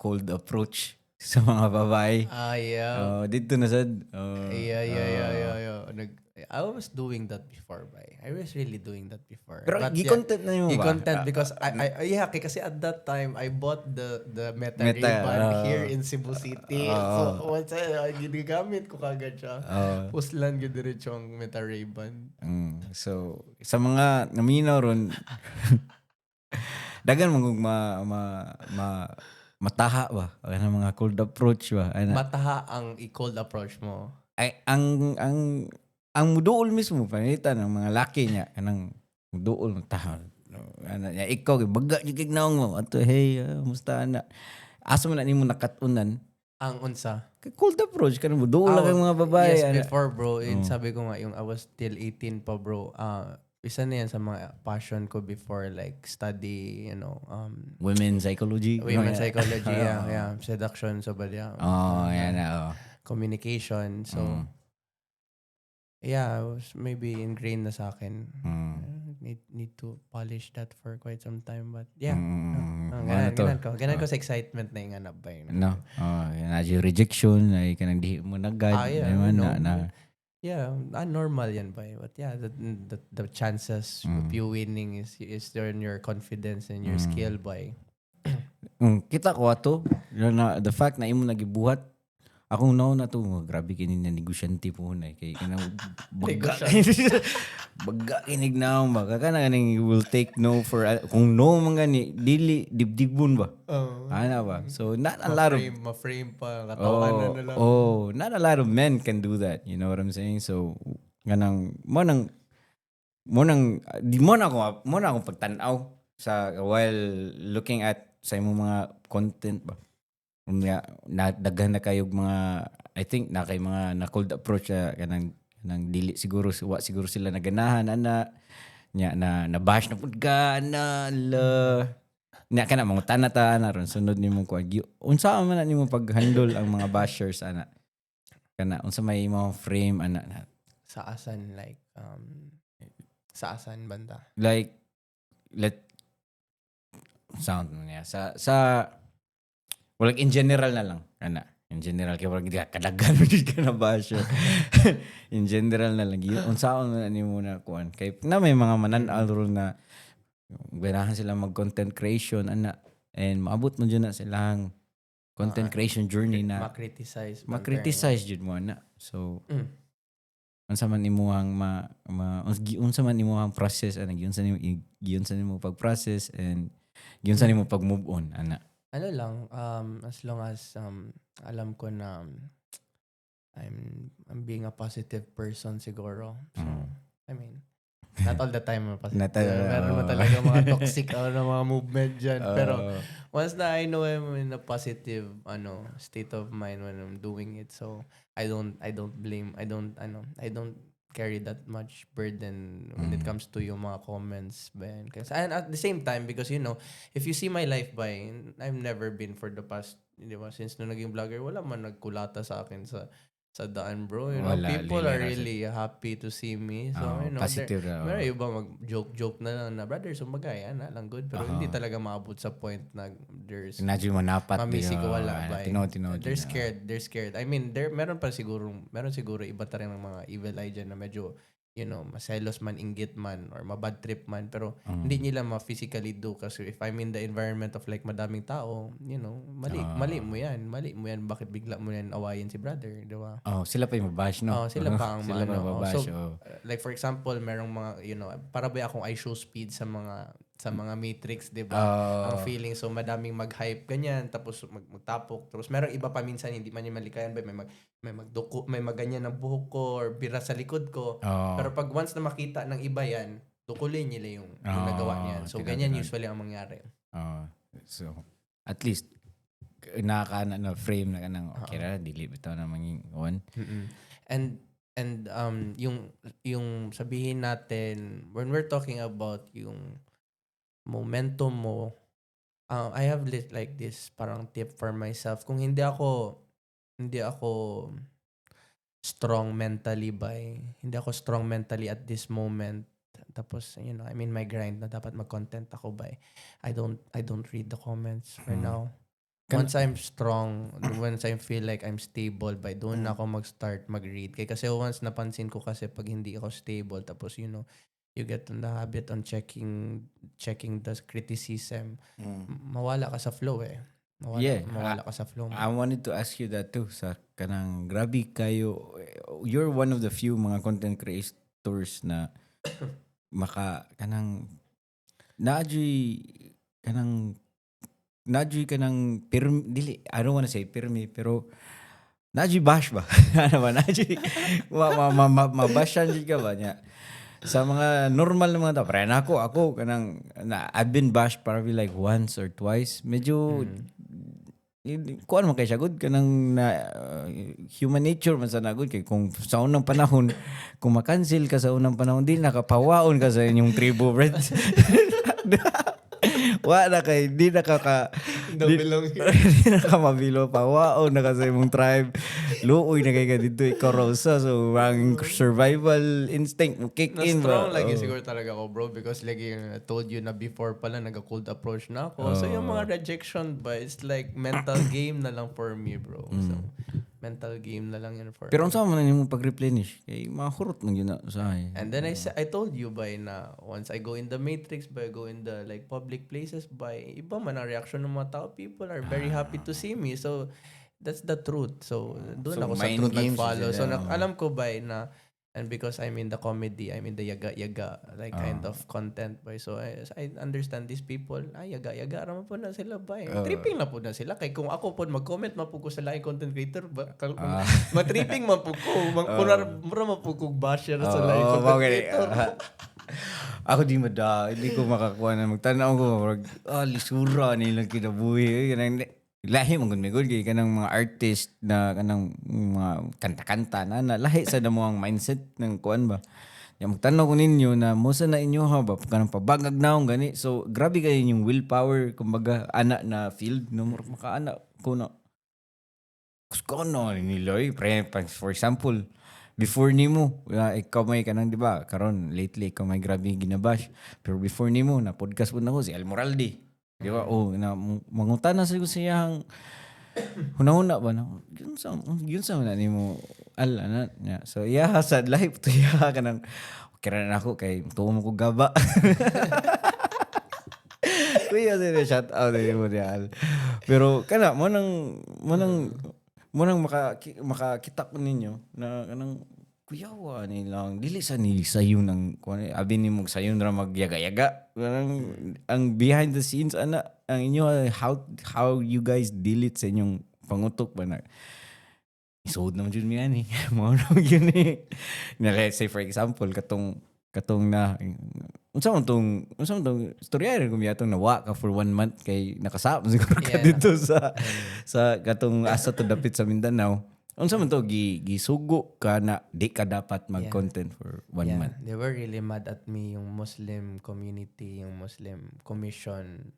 cold approach sa mga babae. Yeah. Dito na sad. Yeah. I was doing that before, bay. I was really doing that before. Pero i-content na yun ba? I-content because kasi at that time I bought the Meta Ray-Ban here in Cebu City. So once ginagamit ko kagad siya. Puslan gid diretso ang Meta Ray-Ban. So sa mga naminaw ron dagan mataha ba? Ano mga cold approach ba? Mataha ang i-cold approach mo. Ay ang muduol mismo panita ng mga laki niya kanang muduol taha niya ikaw baga ni kignaong mo ato hey musta na asa man nimo nakatunan ang unsa cold approach kanang muduol lang mga babae. Yes, before bro, sabi ko nga yung I was still 18 pa bro. Isa na yan sa mga passion ko before, like study, women's psychology. Yeah. Seduction, so but yeah. Communication, so yeah, it was maybe ingrained na sa akin. Need to polish that for quite some time, but yeah. Ganan ko sa excitement na yung anap ba yun. No. Yung rejection, ay kanang di mo nagad. Yeah, normal yan ba? But yeah, the chances of you winning is there in your confidence and your skill ba? Kita ko ato, the fact na imo nagibuhat, akong na to, grabe kini na negosyante po na kay kanang baga kinig na ba kanang will take no for kung no man gani dili dibdibon ba ana ba, so not a lot of ma-frame pa katawan na lang not a lot of men can do that, you know what I'm saying? So kanang mo nang akong pagtan-aw sa while looking at sa imong mga content ba na daghan na kayog mga I think na kay mga na cold approach kanang dili siguro sila naganahan ana nya na bash na pud ka na kana mga tanata na ron sunod nimo ko unsa man nimo pag-handle ang mga bashers ana kana unsa may mga frame ana na saasan like saasan banda like let sound niya sa well, like in general na lang. In general, kaya parang hindi ka kadagan mo ka na basher. In general na lang. Unsaon na ni mo na kuhan. Kaya na may mga mananalo na berahan sila mag-content creation and maabot mo dyan na silang content creation journey na makriticize dyan mo na. So, unsa man imuhang unsa man imuhang process giunsa nimo pag-process and giunsa nimo pag-move on ana. ano lang, as long as alam ko na I'm being a positive person siguro. So, I mean, not all the time positive. Meron mo talaga mga toxic na mga movement dyan. Pero once na I know I'm in a positive state of mind when I'm doing it, so I don't blame, I don't carry that much burden when it comes to yung mga comments, Ben. And at the same time, because if you see my life by, I've never been for the past, di ba, since nung naging vlogger, wala man nagkulata sa akin sa daan, bro. Wala, People lili are ra siya. really happy to see me. So, Positive na. meron iba mag-joke na lang na, brother, sumagay, lang good. Pero hindi talaga maabot sa point na there's Nadyo manapat. mamisi ko wala. Tino. They're scared. I mean, meron siguro iba ta rin ng mga evil eye dyan na medyo, maselos man, inggit man, or mabad trip man. Pero hindi nila ma-physically do kasi if I'm in the environment of like madaming tao, mali mo yan. Bakit bigla mo yan awayin si brother, di ba? Sila pa yung mabash, no? Sila pa ang sila pa mabash. So, like for example, merong mga, para ba akong I show speed sa mga matrix, di ba? Ang feeling, so madaming mag-hype, ganyan, tapos magtapok. Tapos merong iba pa minsan, hindi man yung malikayan ba, may maganyan ng buhok ko, or bira sa likod ko. Pero pag once na makita ng iba yan, tukulin nila yung nagawa niyan. So, ganyan usually ang mangyari. So, at least, nakakaana na frame na kanang okay ra dili bitaw na manging one. And yung sabihin natin when we're talking about yung momentum mo, I have like this parang tip for myself. Kung hindi ako strong mentally at this moment, tapos I'm in my grind na dapat mag-content ako by, I don't read the comments for now. Once I'm strong, once I feel like I'm stable, by doon na ako mag-start mag-read. Kasi once napansin ko kasi pag hindi ako stable, tapos you get in the habit on checking the criticism, mawala ka sa flow eh. Mawala ka sa flow. I wanted to ask you that too. Sa kanang grabe kayo, you're one of the few mga content creators na kanang Nadji ka ng dili, I don't wanna say pirmi, pero Nadji bash ba? Ano ba? Nadji, mabashan ka ba niya? Sa mga normal na mga tao, pero ako, I've been bashed probably like once or twice. Medyo, kuan mo kay siya good, kanang human nature man sa nagod. Kay kung sa unang panahon, kung makancel ka sa unang panahon, di nakapawaon ka sa inyong tribo, friends. Wala kay di nakamabilo pa na kasi mong tribe luoy na kay ka dito ikarosa, so ang survival instinct mo kick in strong lagi siguro talaga ako, bro, because lagi I told you na before pala nag-cold approach na ako. So yung mga rejection ba, it's like mental game na lang for me, bro. So mental game na lang yun for pero me. unsa man nimo pag-replenish kay mahurot man yun na usahay. And then I told you by na once I go in the matrix, by go in the like public places, by iba man ang reaction ng mga tao, people are very happy to see me. So that's the truth. So doon So, ako sa truth mind games nag-follow. So sila. alam ko by na, and because I'm in the comedy, I'm in the yaga like kind of content, boy. So I understand these people. Yaga raman po na sila, boy. Tripping na po na sila. Kay kung ako po mag-comment mapo ko sa laing content creator, ma-tripping man po ko. Mura mapo ko basher sa laing content creator. Ako di hindi ko makakuha na magtanaw ko lisura nilang kinabuhi kanang lahi man gud kay kanang mga artist na kanang mga kanta-kanta na lahi sa damo ang mindset ng kuan ba. Yang magtanaw ko ninyo na musa na inyo ha ba kanang pabagag naong gani. So grabe kayo yung willpower kumbaga ana na field no makaana ko na. Kusko no niloy for example before nimo ikaw may kanang di ba karon lately ikaw may grabe ginabash, pero before nimo na podcast po na ko si Almoraldi. Di ba? Na mangutana sa siyang hunahuna ba na yun sa na nimo na niya. So sad life to ka nang kira na ako kay tuwa mo ko gaba. Kuya sa shout out din mo diyan. Pero kana mo nang makakita ko ninyo na kanang kuyawa nilang dili sa ni sayon ng kuan abi ni mo sayon ra magyaga-yaga. Parang ang behind the scenes ana ang inyo how you guys deal it sa inyong pangutok ba na isuod naman jud mi ani. Mao na gyud ni. Na let's say for example katong na unsa man tong storya rin kumiyatong nawa ka for 1 month kay nakasap siguro ka Yeah. dito sa katong asa to dapit sa Mindanao. Unsa man to gisugo ka na di ka dapat mag-content for 1 Yeah, month. they were really mad at me, yung Muslim community, yung Muslim commission,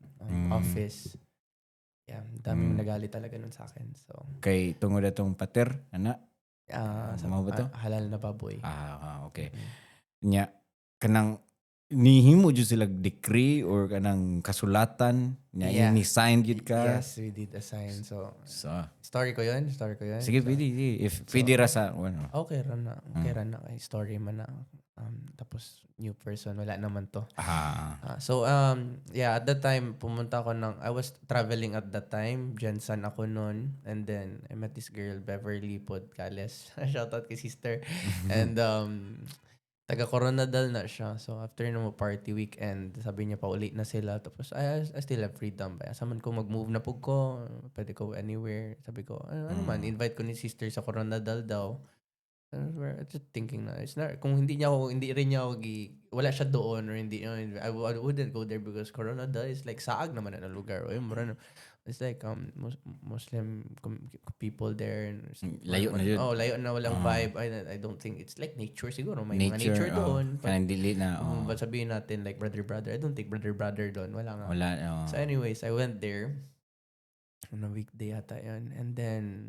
office. Yeah, daming nagalit talaga nun sa akin. So, Kay tungod atong pater ana. Mao ba to? halal na baboy. Okay. Nya kanang nihimo jud sila decree or kanang kasulatan nya Yeah. ni sign jud ka. Yes, we did assign. So, So, story ko yun. sige, pwede. If pwede ra sa, ano. Okay ra na. Okay ra na. Kay story man na. Tapos, new person. Wala naman to. Yeah, at that time, pumunta ako I was traveling at that time. Jensen ako noon. And then, I met this girl, Beverly Podcales. Shoutout kay sister. And, taga Coronadal na siya. So, after nung party weekend, sabi niya pa ulit na sila. Tapos, I still have freedom. Kaya saman ko mag-move na po ko. Pwede ko anywhere. Sabi ko, ano man, invite ko ni sister sa Coronadal daw. We're just thinking na it's not kung hindi rin niya ako wala siya doon or hindi I wouldn't go there because Coronadal is like saag naman na lugar. It's like Muslim people there and Layo na yun. layo na walang vibe. I don't think it's like nature siguro may mga nature doon. Kanang dili na. But sabihin natin like brother I don't think brother doon wala nga. Wala. So anyways, I went there on a weekday yata yun. And then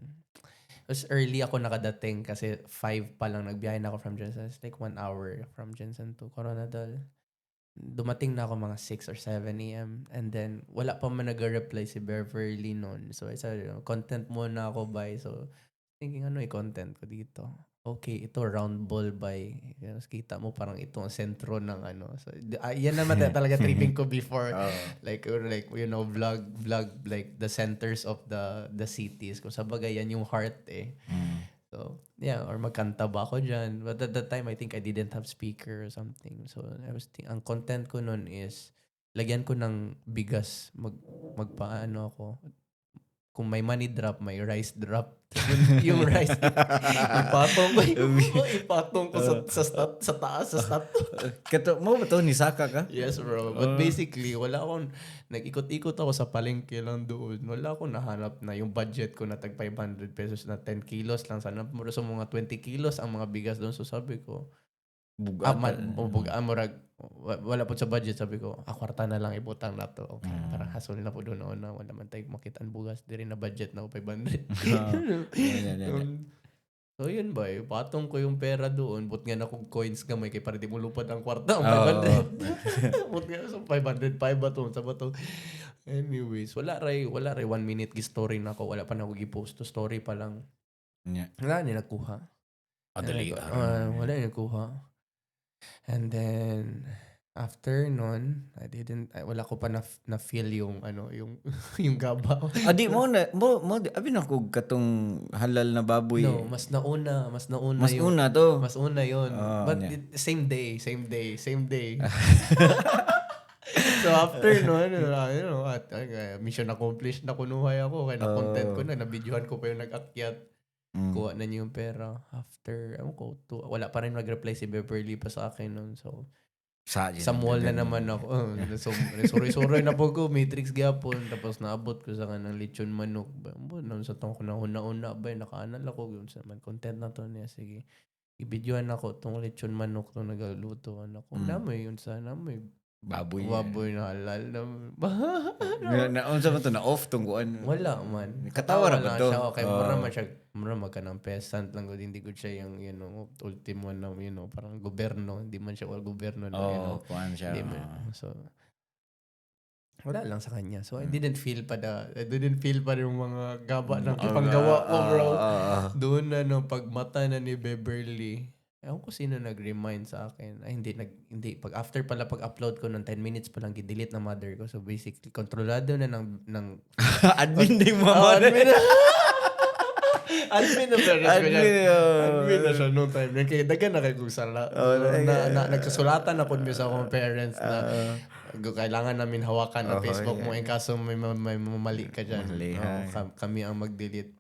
it was early ako nakadating kasi 5 pa lang nagbiyahe na ako from Jensen. It's like 1 hour from Jensen to Coronadal. Dumating na ako mga 6 or 7 a.m. And then, wala pa man nag-reply si Beverly noon. So, I said, content muna ako by. So, thinking, ano i-content ko dito? Okay, ito round ball by. Kita mo parang ito ang sentro ng ano. So, yan naman talaga tripping ko before. Like vlog like the centers of the cities. Kung sabagay yan yung heart eh. So, yeah, or magkanta ba ako dyan? But at that time, I think I didn't have speaker or something. So, I was ang content ko nun is lagyan ko ng bigas. Magpaano ako. Kung may money drop, may rice drop. yung rice, ipatong ko sa taas, sa stat. Kato, mo ba to? Nisaka ka? Yes, bro. But basically, wala akong, nag-ikot-ikot ako sa palengke lang doon. Wala akong nahanap na yung budget ko na tag 500 pesos na 10 kilos lang. Sana mo sa mga 20 kilos ang mga bigas doon. So sabi ko, wala po sa budget. Sabi ko, kwarta na lang ibutang na to. Okay, tara, hasol na po doon. Wala man tayo makita ang bugas. Di rin na budget na 500. So yun ba patong ko yung pera doon. But nga na kong coins gamay kay para di mo lupad ang kwarta. 500. But nga so 505 ba to? Sa ba to? Anyways, wala ray 1 minute gi-story na ako. Wala pa na ako gi-post to story pa lang. Wala ni nakuha. Wala ni nakuha. And then after nun, wala ko pa na feel yung yung gaba. Adi mo abi na ko katong halal na baboy. No, mas nauna to. Mas una yun. But same day. So after nun, mission accomplished na kunuhay ako. Kaya na-content ko na, na-videohan ko pa yung nag-akyat. Kuha na niya yung pera. After, wala pa rin mag-reply si Beverly pa sa akin nun. So, sa mall na naman ako. So, suroy na po ko. Matrix gyapon. Tapos naabot ko sa kanang lechon manok. Sa tong ko na una-una ba, nakaanal ako. Content na to niya. Sige. I-videohan ako tong lechon manok tong nagaluto. Namoy yun sa namoy. Baboy na halal na. Unsa man to na off tong kuan? Wala man. Katawa ra ba to? Siya, okay, mura man ka ng peasant lang. Hindi ko siya yung, ultimo na, parang gobyerno. Hindi man siya gobyerno na, kuan siya. So, wala lang sa kanya. So, I didn't feel pa yung mga gaba ng ipanggawa ko, bro. Doon na, pagmata na ni Beverly, ewan ko sino nag-remind sa akin. Hindi. Pag-upload ko ng 10 minutes pa lang, i-delete na mother ko. So basically, kontrolado na ng admin din mo. Admin na parents ko Admin, niya. oh. Admin na siya noong time. Kaya dagan na kayo kung sala. Nagkasulatan na po niya sa akong parents na kailangan namin hawakan ang Facebook mo in kaso may mali ka dyan. Mali, Kami ang mag-delete.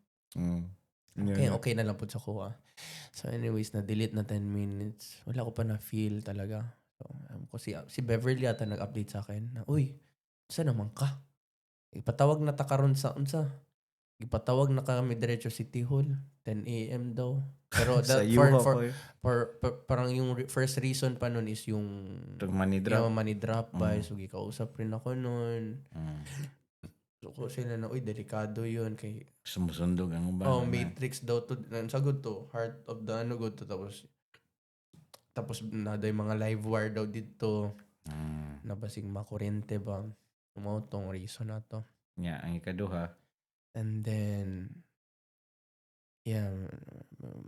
Yeah. Okay na lang po sa kuha. So anyways, na-delete na 10 minutes. Wala ko pa na-feel talaga. So, si Beverly ata nag-update sa akin na, uy, saan naman ka? Ipatawag na ta karon sa unsa. Ipatawag na kami diretso City Hall. 10 a.m. daw. Pero Sa that, Yuha for parang yung first reason pa nun is yung money drop. Yung money drop by. So, gikausap rin ako nun. So, sila na, uy, delikado yun. Kay, Sumusundog ang ba? Matrix daw to. Sagot to. Heart of the ano good to. Tapos naday mga live wire daw dito. Nabasing makurente ba? Tong reason na to. Yeah, ang ikaduha. And then, yeah.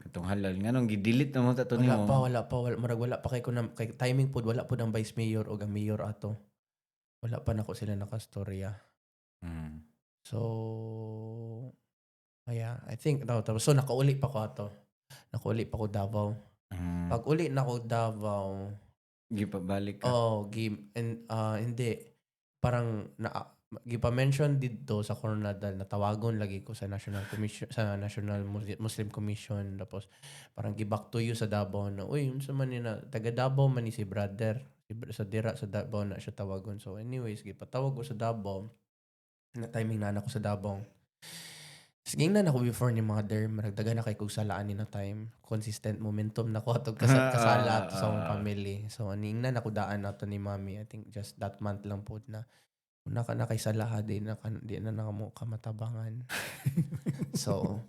Katong halal. Nga nung gidelete na mo tato ni mo. Wala pa. Wala pa kay timing po. Wala po ng vice mayor o ang mayor ato. Wala pa na ko sila nakastorya. So, yeah, I think, so nakauli pa ko ato. Nakauli pa ko Davao. Pag uli na ko Davao, gipabalik ka. Hindi. Parang, gipa-mention dito sa Coronadal na tawagon lagi ko sa National Commission, sa National Muslim Commission. Tapos, parang gi-back to you sa Davao na, uy, yun sa man na, taga Davao man ni si brother. Sa dira sa Davao na siya tawagon. So, anyways, gipatawag ko sa Davao. Na timing na anak ko sa Davao. Sige na ako before ni mother, maragdagan na kay kung salaan ni na time. Consistent momentum na ko atog kasala sa akong family. So, aning na ako daan na to ni mommy. I think just that month lang po na kay salaha di na mo kamatabangan. so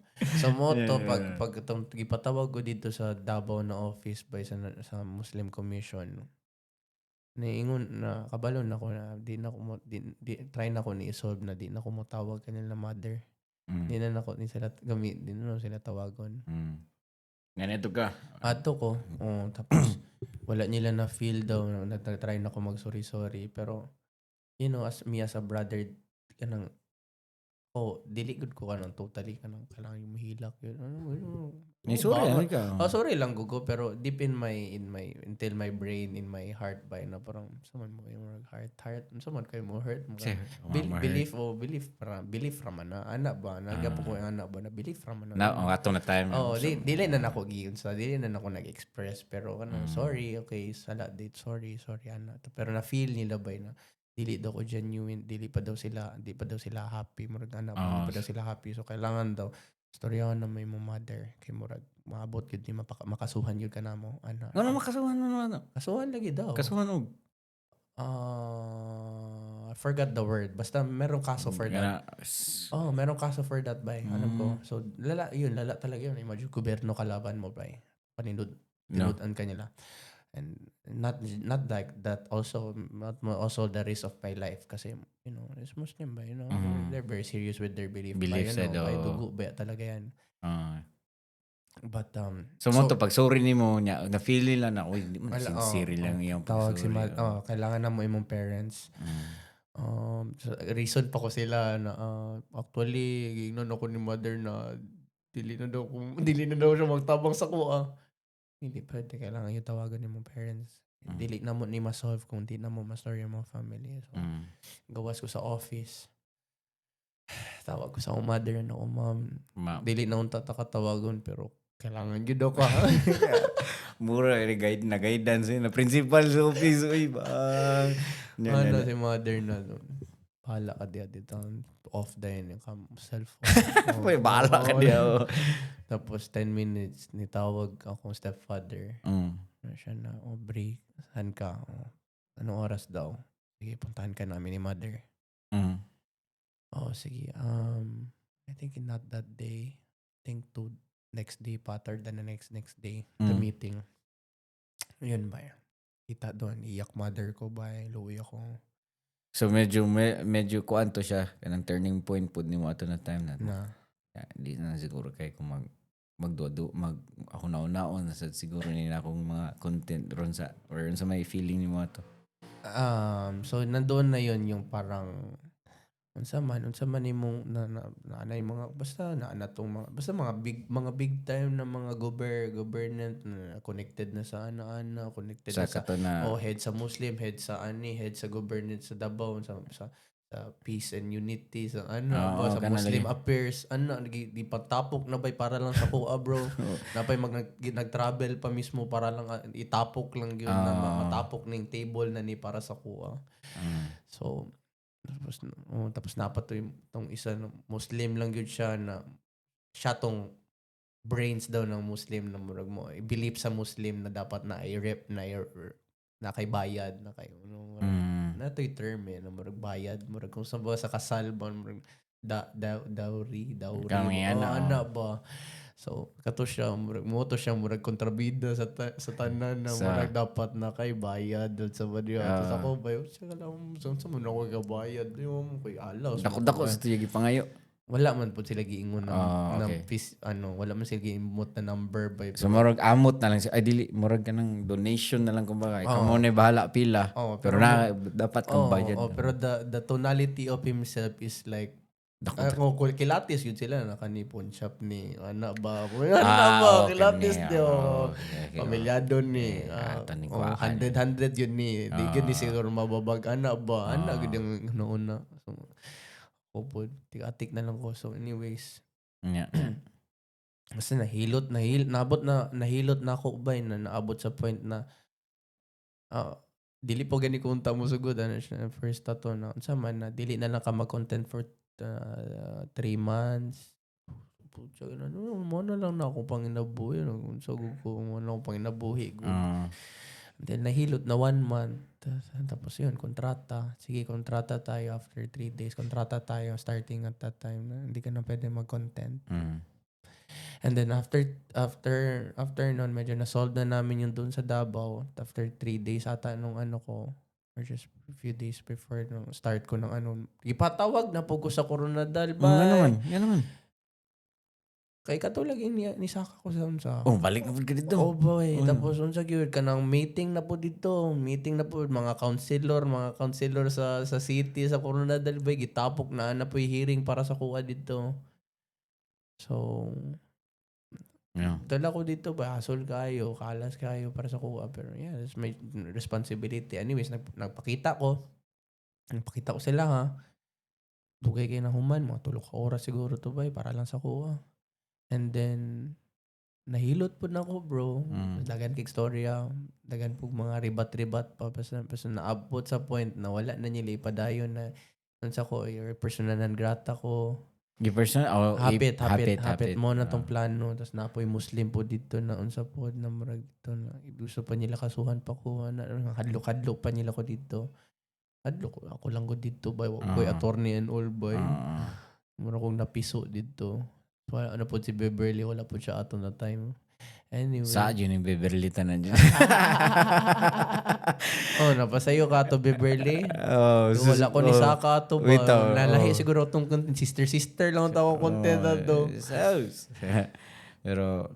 mo to pag gipatawag ko dito sa Davao na office by sa Muslim Commission. Naingon na kabalon ako na di try na ko ni solve na di na ko mo tawag kanila mother. Di na nako ni sila gamit, di na sila tawagon. Ganito ka. Ato ko. Tapos wala nila na feel daw na try na ko mag sorry pero you know as a brother kanang dili good ko kanang totally kanang kailangan yung mahilak yun. Sorry ka. Sorry lang gugo pero deep in my until my brain in my heart by na parang someone mo yung heart someone kayo mo hurt mo belief raman na anak ba nagapo ko yung anak ba na belief raman na ato na time dili na nako giyon sa dili na nako nag-express pero sorry okay sala date sorry anak pero na feel nila ba na dili daw ko genuine di pa daw sila happy murag anak di pa daw sila happy so kailangan daw storyahan na may mo mother kay murag maabot gyud ni makasuhan gyud kanamo ana. Ano makasuhan ano? Kasuhan lagi daw. Kasuhan og I forgot the word. Basta merong kaso for that. Merong kaso for that bay. Alam ko. So lala talaga yun. Imagine gobyerno kalaban mo bay. Tinudan ka nila. And not like that also not also the risk of my life kasi you know it's Muslim ba you know they're very serious with their beliefs by dugo ba talaga yan but so mo to pag sorry nimo nya na feel nila na oy di mo sincere lang iyang tawag si kailangan na mo imong parents so, reason pa ko sila na actually gignon ako ni mother na dili na daw siya magtabang sa kuha. Hindi pwede. Kailangan yung tawagan ng mga parents. Dili na mo ni ma-solve kung di na mo ma-story yung mga family. So, gawas ko sa office. Tawag ko sa mother na ma'am. Dili na akong tatakatawagon pero kailangan yun daw ka. Mura, na guidance na principal sa office. Uy, ba? Si mother na bahala ka dito. Off din yung cellphone. Uy, bahala ka diya. Tapos 10 minutes, nitawag akong stepfather. Siya na, break. Saan ka? Anong oras daw? Sige, puntahan ka namin ni mother. Sige. I think not that day. I think next day, pattern than the next day. The meeting. Yun ba yan? Kita doon, iyak mother ko ba? Luwi ako. So medyo kuanto siya kanang turning point pud nimo ato na time na. Di na siguro kay kung ako naon sa siguro ni na akong mga content ron sa may feeling nimo ato. So nandoon na yon yung parang unsa man imong na yung mga basta na tong mga basta mga big time na mga government na connected na sa ana connected Sa na sa kato na head sa Muslim, head sa head sa government sa Davao sa peace and unity sa Oo, sa kana Muslim lagi. affairs di patapok na bay para lang sa kuha bro. Napay nag-travel pa mismo para lang itapok lang yun na matapok ning table na ni para sa kuha. So tapos napat tong isa no, Muslim lang yun siya na siya tong brains daw ng Muslim na murag mo believe sa Muslim na dapat na i-rep na kay bayad na kay na to'y term na murag bayad murag kung sa ba sa kasal ba murag dowry Kami ana ba. So kato siya murag kontrabida sa tanan na murag dapat na kay bayad sa badyo. Tapos ako bayo siya lang sa mo na ko bayad mo kay alaw. Dako sa tuyagi pangayo. Wala man po sila giingon Okay. wala man sila giimot na number by So murag amot na lang siya. Ay dili murag kanang donation na lang kumbaga. Ikaw mo na bahala pila. Pero na dapat kang bayad. pero the tonality of himself is like kilatis yun sila na kanipon shop ni ana ba kilatis dio pamilyado ni 100 yun ni di gid ni siguro mababag ana ba ana gid yung noon na so po tigatik na lang ko so anyways Yeah. kasi nahilot na ako ba na naabot sa point na dili po gani kunta mo sugod ano siya first tato na unsa man na dili na lang ka mag-content for 3 months. Putya na mo na lang na ako panginabuhi unsa ko mo na ako panginabuhi good. Then nahilot na 1 month tapos yun kontrata kontrata tayo after 3 days kontrata tayo starting at that time na hindi ka na pwede mag-content. And then after noon medyo na-solve na namin yung doon sa Davao after 3 days ata nung ko or just a few days before nung start ko ng ipatawag na po ko sa Coronadal ba Yan naman. kay katulad ni Saka ko sa unsa Balik na po ka dito. boy tapos unsa gyud kanang meeting na po mga counselor sa city sa Coronadal ba gitapok na po hearing para sa kuha dito. So dala ko dito ba hasol kayo kalas kayo para sa kuha pero yeah that's my responsibility anyways nagpakita ko sila ha dugay kayo na human mga 3 ka oras siguro to ba para lang sa kuha and then nahilot po na ako bro dagan kay istorya dagan po mga ribat pa basta naabot sa point na wala na nila ipadayon na unsa ko personal non grata ko. Hapit mo na tong plano tapos napoy Muslim po dito na unsa po na murag dito na gusto pa nila kasuhan pa ko na hadlok pa nila ko dito ako lang ko dito by attorney and all by mura kong napiso dito so ano po si Beverly wala po siya ato na time anyway sa yun yung Beverly tanan dyan. napasayo ka to Beverly wala ko ni Saka to ba nalahi siguro tong sister lang tawag content na to pero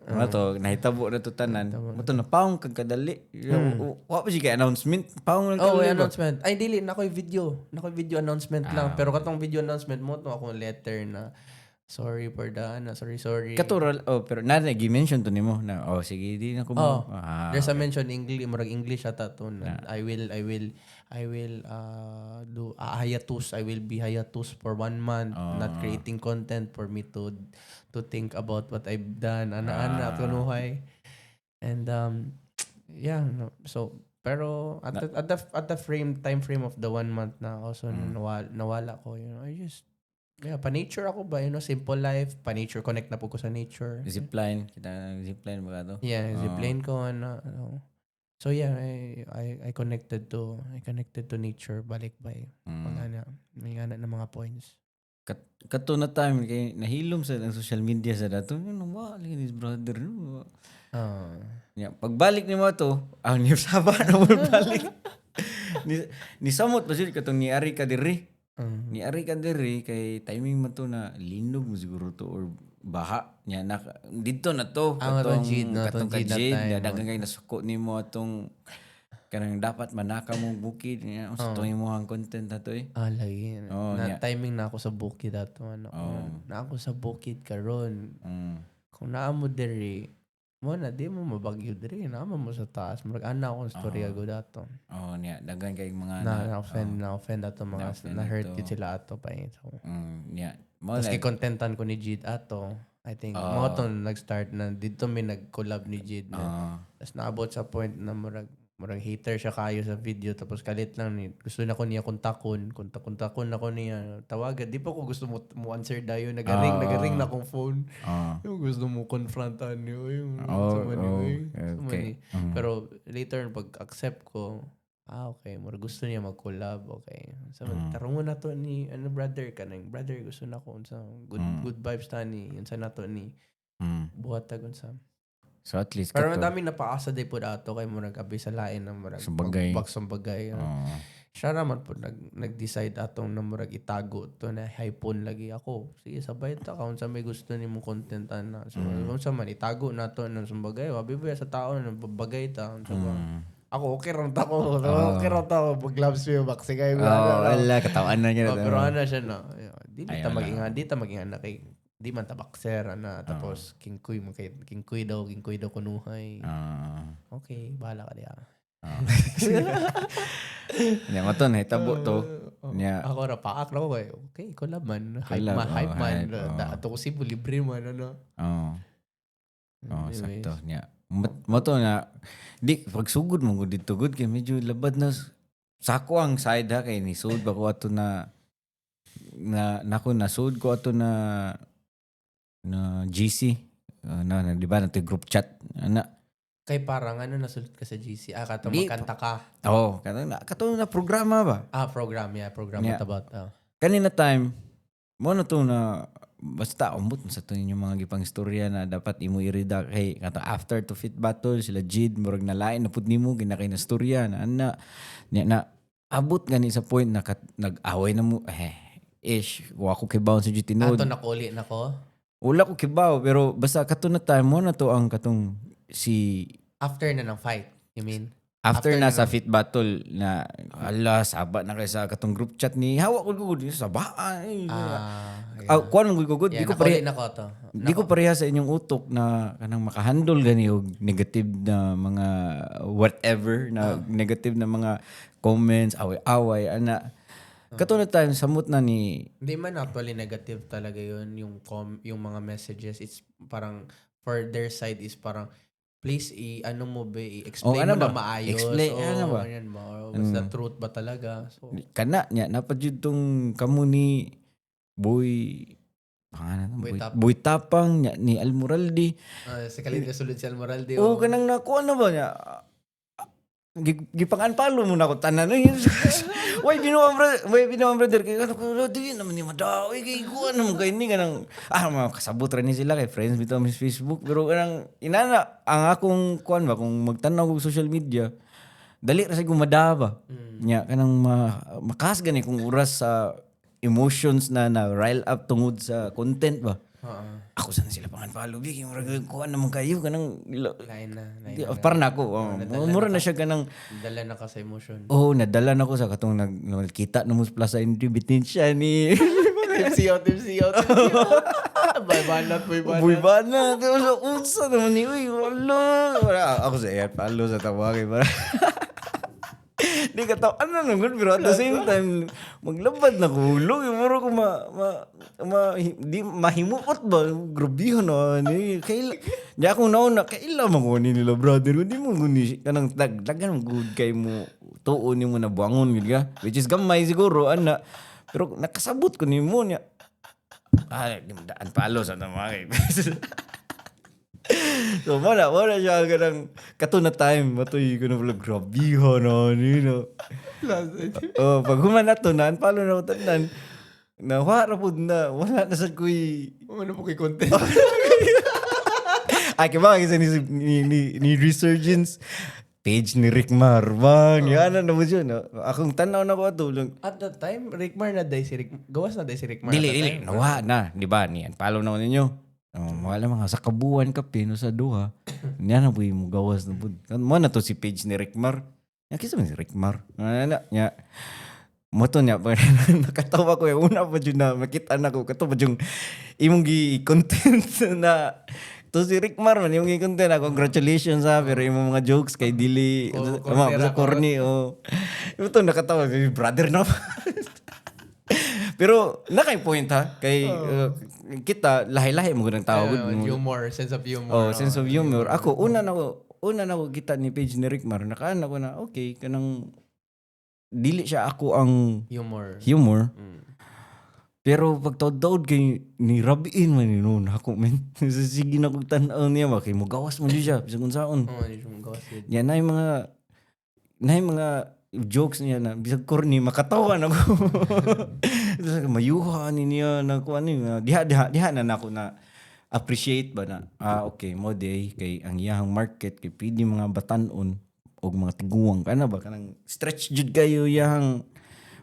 nahitabo na to tanan mo to napaong kag kadali wa pa siya announcement paong lang announcement ay dili na ko'y video announcement lang pero katong video announcement mo to ako letter na sorry for sorry katural pero gi-mention to nimo na sige di na ko mo there's a mention murag English ata to na I will do hiatus I will be hiatus for 1 month not creating content for me to think about what I've done ana kunuhay and so pero at the time frame of the 1 month na also nawala ko I just pa nature ako ba simple life pa nature connect na po ko sa nature zipline ba to zipline ko so yeah I connected to nature balik by may gana na mga points kato na time kay nahilom sa social media sa dato balik ni brother pagbalik ni mo to ni Saba na mo balik ni samot pa siya katong ni Ari ka diri ni Ari ka diri kay timing man to na linog mo siguro to or baha nya dito na to katong Jade dagang kay nasuko nimo atong kanang dapat manaka mong bukid niya sa tuwing mo ang content na to eh. Lagi. Oh, na yeah. timing na ako sa bukid ato. Na ako sa bukid karon. Kung naamo diri, mo na di mo mabagyo diri, naamo mo sa taas. Murag ana akong storya go dato. Niya dagan kay mga Na-offend ato mga na-hurt yun sila ato pa yun. So, niya. Mo tapos kikontentan ko ni Jid ato. I think mo to nag-start na dito may nag-collab ni Jid na. Tapos naabot sa point na murag hater siya kayo sa video tapos kalit lang ni gusto na ko niya kontakon ako niya tawagan di pa ko gusto mo answer dayo nagaring na akong phone yung gusto mo confrontan niyo yung okay. pero later pag accept ko okay mo gusto niya mag-collab okay so tarungon na to ni brother kanang brother gusto na ko sa good vibes tani yun sa nato ni buhat tagon sa. So at least pero madaming napaasa day po dato kay mo nag-abi sa lain ng murag bagsang bagay. Siya naman po nag-decide atong na murag itago to na hypon lagi ako. Sige sabay ta kung sa may gusto nimo content na. So kung sa man itago nato ng sumbagay, wabi sa tao ng bagay ta so ako okay ram ta ko. Okay ram ta ko pag love stream back sige. Wala katawan na niya. Pero ana siya na. Di ta maging kay di man tabakser na tapos king kuy daw kunuhay. Okay, bahala ka diya. Nya mo to na hitabo to. Nya ako ra paak na ko okay, collab man. Hype man. Ato ko si libre man ano. Sakto nya. Mo to na di pag sugod mo dito good kay medyo labad na sako ang side ha kay ni sud ba ko ato na nasud ko ato na GC di ba nato group chat ana kay parang nasulit ka sa GC kato magkanta ka kato na programa ba program about kanina time mo na to na basta umbot sa to yung mga gipang istorya na dapat imo i-read kay kato after to fit battle sila Jid murag na lain na pud nimo ginakay na istorya na ana na abot gani sa point na nag-away na mo wa ko kibaw sa GT node ato nakuli na ko. Wala ko kibaw, pero basta kato na time mo na to ang katong si... After na ng fight, you mean? After na sa fit battle na saba na kayo sa katong group chat ni hawak ko gugod saba. Kuan mo gugod di ko pareha sa inyong utok na kanang makahandle gani og negative na mga whatever na negative na mga comments, away-away ana. Katulad tayo, samot na ni... Hindi man actually negative talaga yun, yung mga messages. It's parang, for their side is parang, please, i-explain mo na maayos. Explain, ba? Was the truth ba talaga? So, kana niya, napadyod tong kamo ni Boy Tapang niya, ni Almoraldi. Si Khalid kasulod si Almoraldi. Kanang nakuha na ba niya? Gipangan-palo mo na ako tanan. Why binuang brother kay di naman ni madawi kay kuan mo kay ni kanang mga kasabot ra ni sila kay friends bitaw sa Facebook pero kanang inana ang akong kuan ba kung magtanaw og social media dali ra sa gumadaba nya kanang makas gani kung oras sa emotions na rile up tungod sa content ba. Ako sana sila pangan-follow big yung murag kuan naman kayo kanang lain na. Para na ako mura na siya kanang dala na ka sa emotion. Nadala na ko sa katong nagkita na mo sa Plaza Independencia siya ni Team CO. Boy banat. Unsa naman ni wala. Ako sa air palo sa tawagay para. Di ka tao, naman, pero at the same time, maglabad na ko, hulog, yung maro ko di mahimukot ba, grabihan na, di akong nauna, kailan mo ni nila, brother, hindi mo guni, kanang dagdagan mo, good kay mo, tuon mo na buwangon, which is gamay siguro, pero nakasabot ko ni mo niya, di mo daan palo sa tamagay. So, wala siya kanang katuna time. Matoy ko na pala, grabihan na, nino. Pag human na to, palo na ko tanan. Nawara po na, wala na sa kuy. Ano po kay content? Ay, kaya isa ni Resurgence. Page ni Rickmar. Bang, yan na mo yun. Akong tanaw na ko tulong. At that time, Rickmar na day si Rickmar. Gawas na day si Rickmar. Dili. Nawa na. Di ba? Niyan, palo na ko ninyo. Wala mga sa kabuan ka pino sa duha. Niya na po yung gawas na po. Mo na to si page ni Rickmar. kisa man si Rickmar. Nya, moto niya, nakatawa ko yung una pa dyan na makita na ko. Kato pa dyan, imong gi-content na, to si Rickmar man, yung gi-content na, congratulations ha, pero yung mga jokes kay Dili, corny corny, Ito nakatawa, brother na. Pero, nakay point ha, kay, kita, lahi-lahi mo ng tao. Humor, sense of humor. Sense of humor. Ako, una na ko kita ni page ni Rickmar, nakaan ako na, okay, kanang, dili siya ako ang humor. Pero pag taod kay ni Rabiin man noon ako men. Sige na kog tan-aw niya ba kay mugawas man siya bisag unsaon. Yan na yung mga jokes niya na bisag corny makatawan ako. Mayuha ni niya na ko ano diha na nako na appreciate ba na okay mo day kay ang iyang market kay pwede mga batan-on og mga tiguang kana ba kanang stretch jud kayo yang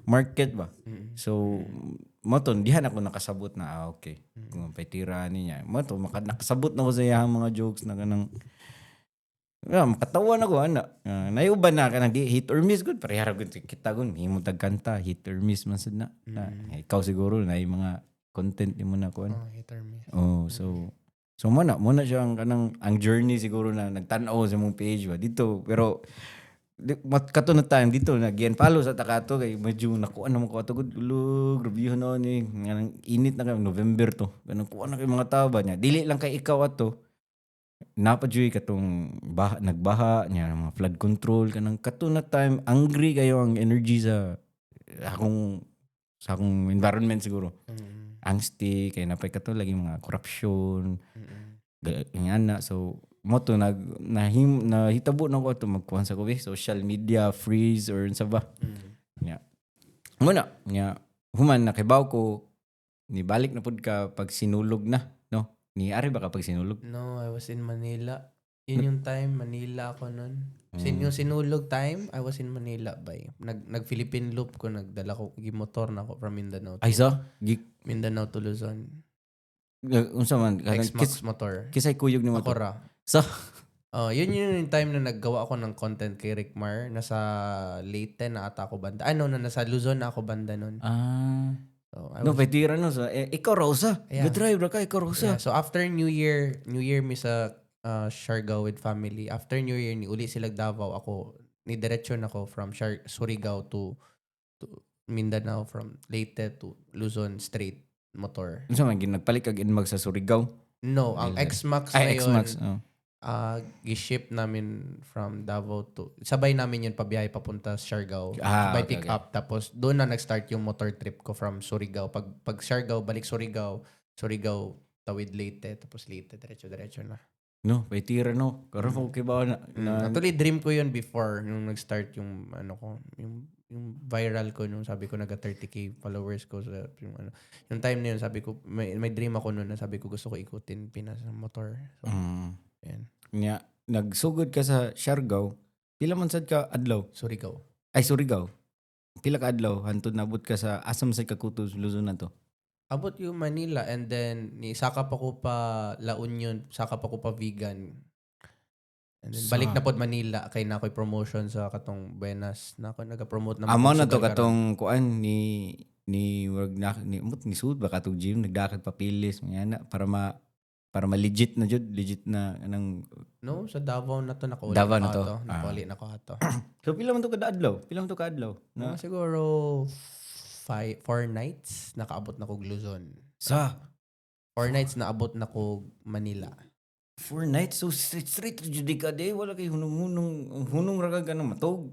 market ba. So mo to dihan ako nakasabot na okay kung paitira niya mo to nakasabot na ko sa yang mga jokes na kanang makatawa na ko ana nayuban na kanang hit or miss good parehara gud kita gun himo tag kanta hit or miss man sad na ikaw siguro na yung mga content mo na ko hit or miss. So mo na siya ang journey siguro na nagtan-aw sa mong page ba dito pero kato na time dito nag-follow sa Takato kay medyo nakuha naman ko ato good review na ni init na kay November to kanang kuha na kay mga tao ba niya dili lang kay ikaw ato napadyoy katong nagbaha niya mga flood control kanang kato na time angry kayo ang energy sa akong environment siguro. Angsty kay napay kato lagi mga corruption ingana so mo to nahitabo na ko to magkuhan sa ko social media freeze or unsa ba nya muna nya human nakibaw ko ni balik na pud ka pag sinulog na no ni ari ba ka pag sinulog no I was in Manila yun yung time Manila ako nun yung sinulog time I was in Manila bay nag Philippine Loop ko nagdala ko gimotor na ako from Mindanao ay sa Mindanao to Luzon. Unsa man X-Max motor. Kisay kuyog ni motor. Ako ra. So yun yung time na naggawa ako ng content kay Rickmar. Nasa Leyte na ata ako banda. Nasa Luzon na ako banda nun. So, pwede no sa ikaw Rosa. Yeah. Drive ra ka ikaw Rosa. Yeah. So after New Year mi sa Siargao with family. After New Year ni uli sila Davao ako ni diretsyon ako from Surigao to Mindanao from Leyte to Luzon straight motor. Unsa man nagpalit kag inmag sa Surigao? No, ang X-Max na yun. X-Max. Giship namin from Davao to sabay namin yun pabiyahe papunta sa Siargao. By pick up tapos doon na nag-start yung motor trip ko from Surigao. Pag Siargao balik Surigao tawid Leyte tapos Leyte diretso na. No, paitira no. Karon ko kibaw na. Actually dream ko yun before nung nag-start yung yung viral ko nung sabi ko naga 30k followers ko sa yung time na yun sabi ko may dream ako noon na sabi ko gusto ko ikutin Pinas ng motor. So, yan. Nya nagsugod ka sa Siargao. Pila man sad ka adlaw? Surigao. Pila ka adlaw hantod nabot ka sa asam sa Kakutos Luzon na to? Abot yung Manila and then sakap ako pa La Union, sakap ako pa Vegan. And then balik na pod Manila kay na ako'y promotion sa katong Buenas na ako naga-promote na amo na to katong kuan ni wag na ni sud ba katong gym nagdakag papilis nga para legit na anang no sa Davao na to nakuli Davao na to. Nakuli na ko ato. So pila man to ka adlaw? Na siguro 4 nights nakaabot na ko Luzon. Sa 4 nights naabot na ko Manila. 4 nights? So straight to Judica day? Wala kay hunong ragag matog?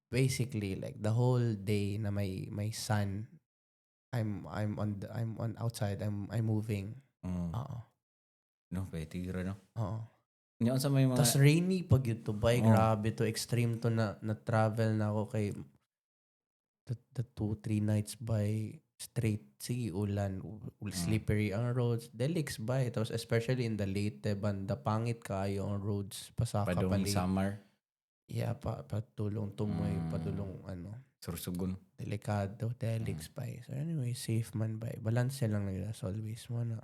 Basically, like the whole day na may sun, I'm on outside. I'm moving. No, tira no. Yan sa may mga. Tas rainy pag yun to bay. Grabe to extreme to na travel na ako kay the 2-3 nights by straight sige ulan slippery ang roads delics by tapos especially in the Leyte banda pangit kayo ang roads pasaka padung summer patulong tumoy padulong sursugon delikado delics by so anyway safe man by balance lang nila as always mo na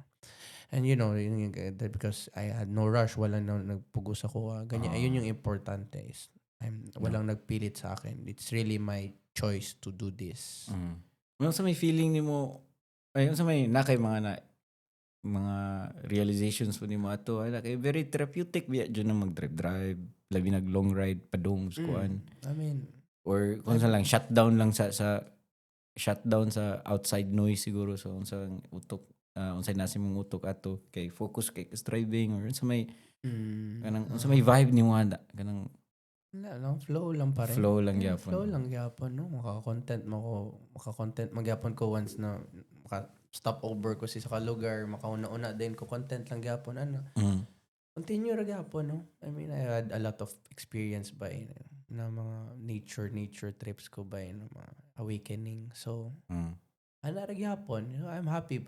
and you know because I had no rush wala na nagpugos ako ganyan ayun yung importante is Walang nagpilit sa akin. It's really my choice to do this. Ano sa may feeling nimo ay ano sa may nakay mga realizations po nimo ato ay kay very therapeutic biya dyan na mag-drive labi nag long ride padung kuan I mean, or kung sa lang shutdown lang sa shutdown sa outside noise siguro so unsang utok unsay nasi mong utok ato kay focus kay driving or sa may kanang unsa may vibe nimo ana kanang wala lang, flow lang pa rin. flow lang gyapon. Flow lang gyapon, no? Maka-content magyapon ko once na stop over ko sa lugar, makauna-una din ko content lang gyapon ano. Continue ra gyapon, no? I mean, I had a lot of experience by na mga nature trips ko by na mga awakening. So, ana ra gyapon. I'm happy.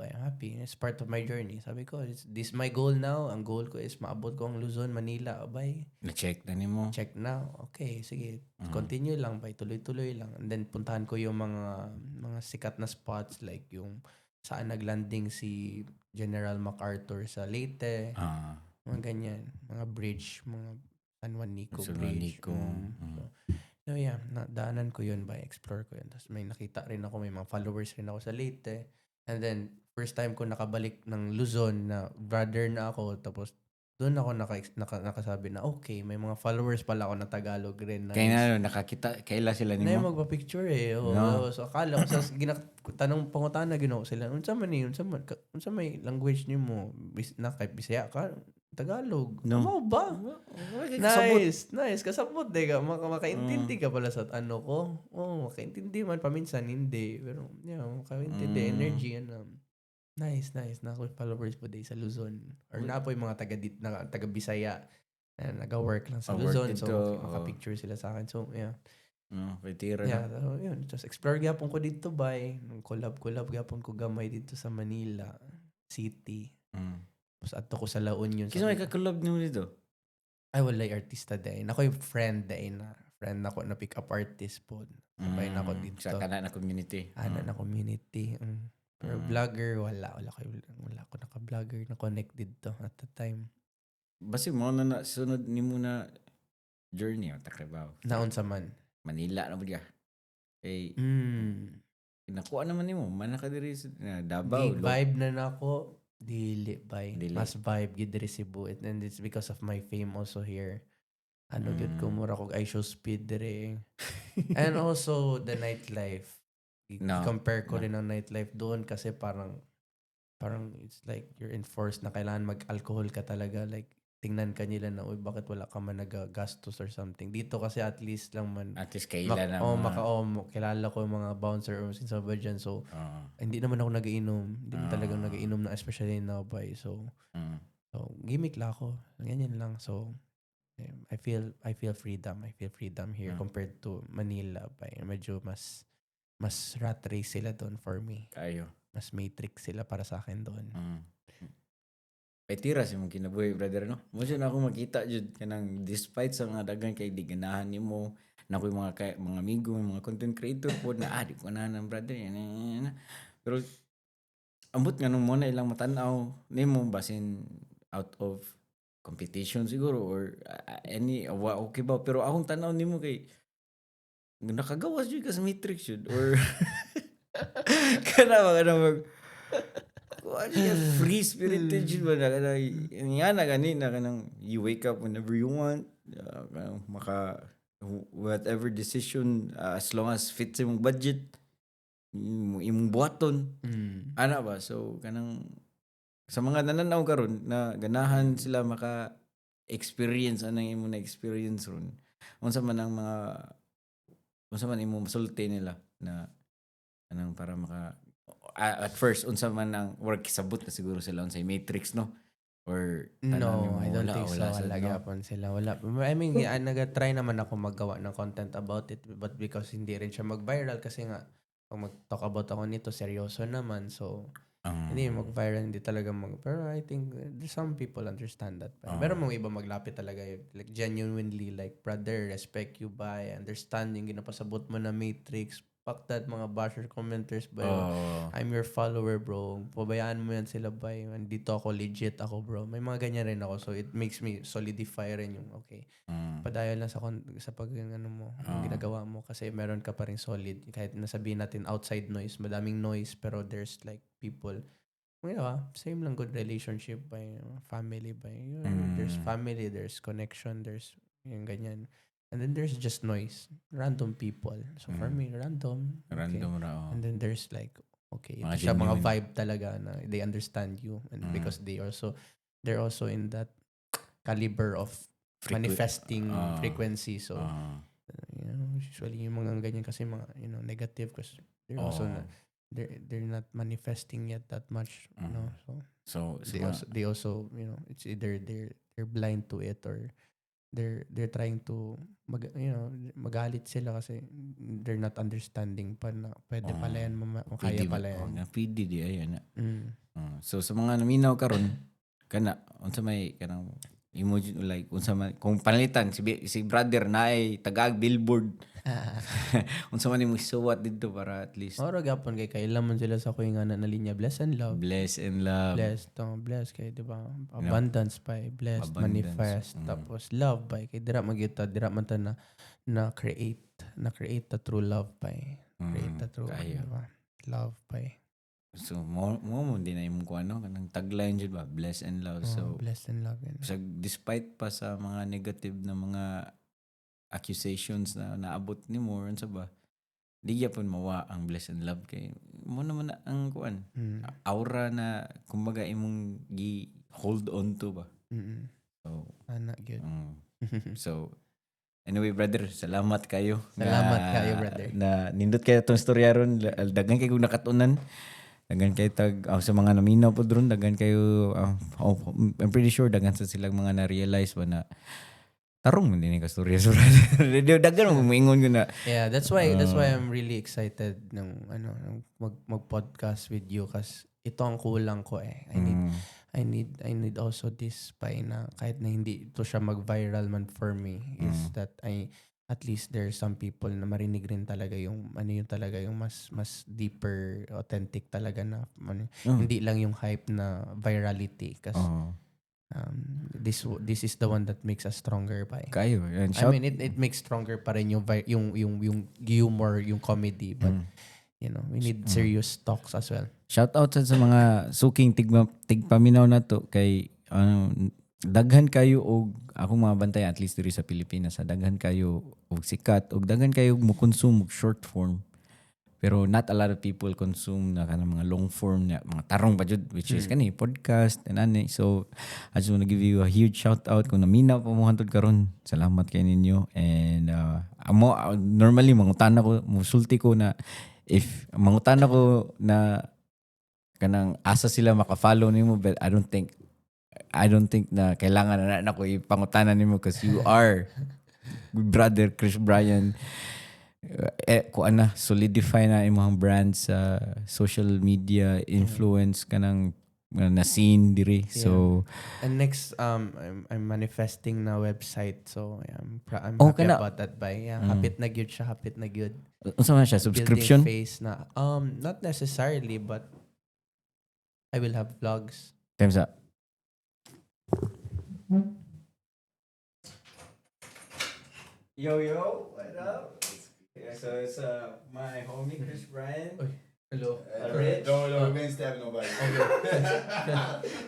It's part of my journey. Sabi ko, this my goal now. Ang goal ko is maabot ko ang Luzon, Manila. Bay, Na-check na nimo. check now. Okay, sige. Continue lang, bay. Tuloy-tuloy lang. And then, puntahan ko yung mga sikat na spots like yung saan naglanding si General MacArthur sa Leyte. Mga ganyan. Mga bridge. Mga San Juanico San Bridge. Juanico. So yeah, daanan ko yun ba, explore ko yun. Tapos may nakita rin ako, may mga followers rin ako sa Leyte. And then, first time ko nakabalik ng Luzon na brother na ako. Tapos, doon ako nakasabi na, okay, may mga followers pala ako na Tagalog rin. Kaya na nakakita, kaila sila Na nimo. magpa-picture eh. Oo. No. So, akala ko, pangutana ginawa sila, unsa may language niyo mo? Kay Bisaya ka? Tagalog. No. Ano ba? Nice. Kasabot ka. Makaintindi ka pala sa ano ko. Makaintindi man. Paminsan hindi. Pero, makaintindi. Energy. Nice. Nako followers po day sa Luzon. Or napoy mga taga Bisaya na nag-work lang sa Luzon. So, makapicture sila sa akin. So, yeah. Petira Yeah, na. so, yun. Just explore gyapon ko dito bay. Collab gyapon ko gamay dito sa Manila City. Tapos ato ko sa La Union. Kisa may kakulab nimo dito? Ay, walay artista din. Ako yung friend din na. Friend ako na pick up artist po. Sabay na ako dito. Sa kana na community. Na community. Pero vlogger, wala ako naka-vlogger na connected to at the time. Basi mo na sunod nimo na journey o takrabaho. Naon sa man. Manila na mo diya. Eh, nakuha naman nimo. Mana ka diri sa Davao. Gig vibe na nako. Dili. Dili. Mas vibe gid diri Cebu. And it's because of my fame also here. Gyud ko mura kog I show speed diri. And also the nightlife. Compare ko rin ang nightlife doon kasi parang it's like you're enforced na kailangan mag-alcohol ka talaga. Like tingnan ka nila na, uy, bakit wala ka man nagagastos or something. Dito kasi at least lang man. At least kaila na. Kilala ko yung mga bouncer or since ba dyan. So, hindi naman ako nag-iinom. Hindi naman talagang nag-iinom na, especially now by. So, gimmick lang ako. Ganyan lang. So, I feel freedom. I feel freedom here compared to Manila by. Medyo mas rat race sila doon for me. Kayo. Mas matrix sila para sa akin doon. Petira si mong kinabuhi, brother, no? Muna na ako makita jud kanang despite sa mga dagan kay di ganahan nimo na ko mga amigo, mga content creator po na di ko na ng brother yan. Pero ambot nga nung muna ilang matanaw nimo basin out of competition siguro or any okay ba, pero akong tanaw nimo kay nakagawas jud ka sa matrix jud or kana mag free spirited jud ba na ganina kanang you wake up whenever you want, maka whatever decision as long as fits imong budget imong buhaton. Ana ba, so kanang sa mga nananaw karon na ganahan sila maka experience anang imong na experience ron, unsa man imong masulti nila na anang para maka at first unsa man ang work sabot na siguro sila unsay matrix, no? Or no, I don't think so. wala Wala gyapon sila. Wala. I mean, nag-try naman ako maggawa ng content about it, but because hindi rin siya mag-viral kasi nga pag mag-talk about ako nito seryoso naman, so hindi mag-viral, hindi talaga pero I think some people understand that. Pero mga iba maglapit talaga like genuinely like, brother, respect you by understanding ginapasabot mo na matrix, Fuck that mga basher commenters ba. Oh. I'm your follower, bro. Pabayaan mo yan sila, bay. Dito ako, legit ako, bro. May mga ganyan rin ako. So, it makes me solidify rin yung, okay. Padayo lang sa pag ano mo, yung ginagawa mo. Kasi meron ka pa rin solid. Kahit nasabihin natin outside noise, madaming noise, pero there's like people. Same lang good relationship by family by. There's family, there's connection, there's yung ganyan. And then there's just noise. Random people. So for me, random. Okay. Random ra. And then there's like, okay, Mga ito siya mga genuine. vibe talaga na they understand you. And because they're also in that caliber of manifesting frequency. So, usually yung mga ganyan kasi mga, negative kasi they're also they're not manifesting yet that much, So they also, it's either they're blind to it or they're trying to magalit sila kasi they're not understanding pa na pwede pala yan kaya pala yan. Pwede di ayan. So sa mga naminaw karon kana unsa may kanang emoji like unsa man kung panalitan si brother na ay tagag billboard. Unsa man imong suwat dito para at least Ora gapon kay kailan man sila sa kuy nga na linya bless and love. Bless and love. Bless kay di ba? Abundance pa, blessed, manifest, tapos love pa kay dira man ta na create the true love pa. Create the true diba? Love pa. So mo din na imong kuno kanang tagline jud ba bless and love. So blessed and love yan. So despite pa sa mga negative na mga accusations na naabot ni mo unsa ba di gyapon mawa ang bless and love kay mo naman na ang kuan aura na kumbaga imong gi hold on to ba. So ana gyud. So anyway brother salamat kayo brother na nindot kayo tong storya ron daghan kay kung nakatunan daghan kayo sa mga naminaw po dron daghan kayo I'm pretty sure daghan sa silang mga na-realize ba na tarong man din ka storya so daghan mo moingon ko na that's why I'm really excited ng mag-podcast with you kasi ito ang kulang ko I need also this pa na kahit na hindi ito siya mag-viral man for me is that at least there's some people na marinig rin talaga yung yung talaga yung mas deeper authentic talaga na hindi lang yung hype na virality kasi this is the one that makes us stronger pa kayo I mean it makes stronger pa rin yung humor yung comedy but we need serious talks as well. Shout out sa mga suking tigpaminaw na to kay daghan kayo og akong mga bantay at least diri sa Pilipinas daghan kayo og sikat og daghan kayo mo consume og short form pero not a lot of people consume na kanang mga long form na mga tarong pa jud which is kani podcast and ani so I just want to give you a huge shout out kung naminaw pa mo hantod karon salamat kay ninyo and amo normally mangutana ko musulti ko na if mangutana ko na kanang asa sila maka-follow nimo but I don't think na kailangan na ako ipangutanan nimo because you are brother Chris Brian kuan na solidify na imong brand sa social media influence kanang na scene diri so and next I'm manifesting na website so I'm happy about that by hapit na gyud unsa man siya subscription building face na not necessarily but I will have vlogs times up yo what up so it's my homie Chris Brian. Hello. Rich. No, we ain't stabbing nobody.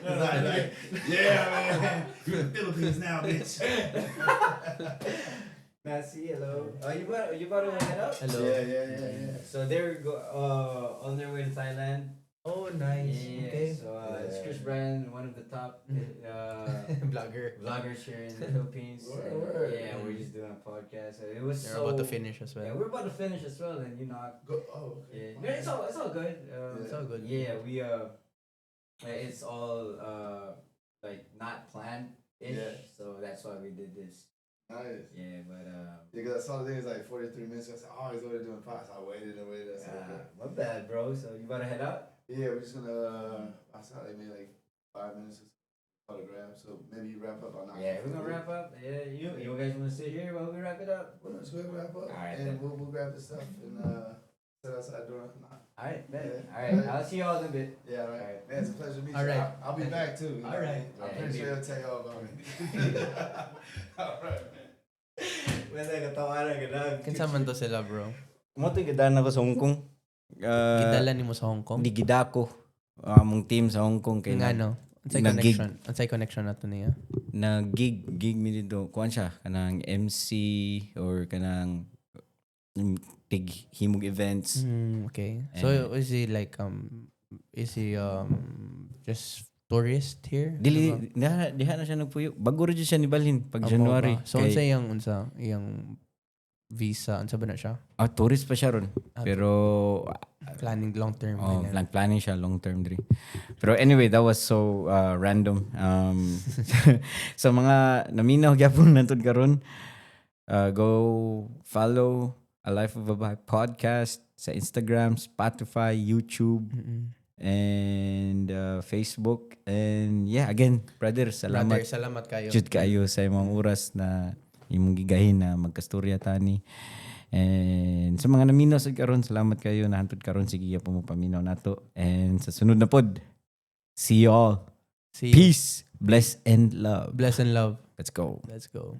like, yeah, man. You're in the Philippines now, bitch. Nancy, hello. You about to head up? Hello. Yeah. So they're on their way to Thailand. Oh, nice. Yeah, okay. So it's Chris Brian, one of the top vloggers here in the Philippines. Word. Yeah, we're just doing a podcast. So it was They're about to finish as well. Yeah, we're about to finish as well, and Okay. yeah, it's all good. It's all good. Yeah, we it's all like not planned ish. Yeah. So that's why we did this. Nice. Yeah, but Because I saw the thing is like 43 minutes. I said, oh, he's already doing podcasts. I waited. I said, okay. my bad, bro. So you about to head out? Yeah, we're just gonna. I saw like maybe like 5 minutes to grab. So maybe you wrap up. Yeah, we're gonna wrap up. Yeah, you guys wanna sit here while we wrap it up? Well, let's go ahead and wrap up. All right, and then. we'll grab the stuff and Sit outside doing. Nah. Alright, man. Alright, I'll see you all in a bit. Yeah, right. Man, it's a pleasure to meet All you. right. I'll be back too. All right. I'm Yeah, pretty sure he'll tell y'all about me. All right, man. Wala katawanan ka Kinsa man to sila, bro? Mo to gidaan ako sa Hong Kong. Gidala nimo sa Hong Kong? Di gidako. Among team sa Hong Kong kay Nga no. Unsay Nag-gig. connection? Unsay connection nato niya? na gig mi dito kuan siya kanang MC or kanang tig himog events. Okay. So is he like just tourist here? Dili Ano ba? diha na siya nagpuyo. Bago ra jud siya nibalhin pag Amo January. ba? So unsa iyang visa? Unsa ba na siya? Tourist pa siya ron. Pero Planning long term. planning siya long term diri. Pero anyway, that was so random. So mga naminaw gyapon nantud karon. Go follow A Life of a Bahay podcast sa Instagram, Spotify, YouTube, and Facebook. And yeah, again, brother, salamat. Brother, salamat kayo. Jud kayo sa imong oras na imong gigahin na magkastorya tani. And sa mga naminaw sa karon, salamat kayo na hantod karon sige pa mo paminaw nato. And sa sunod na pod, see you all. See you. Peace, bless and love. Bless and love. Let's go. Let's go.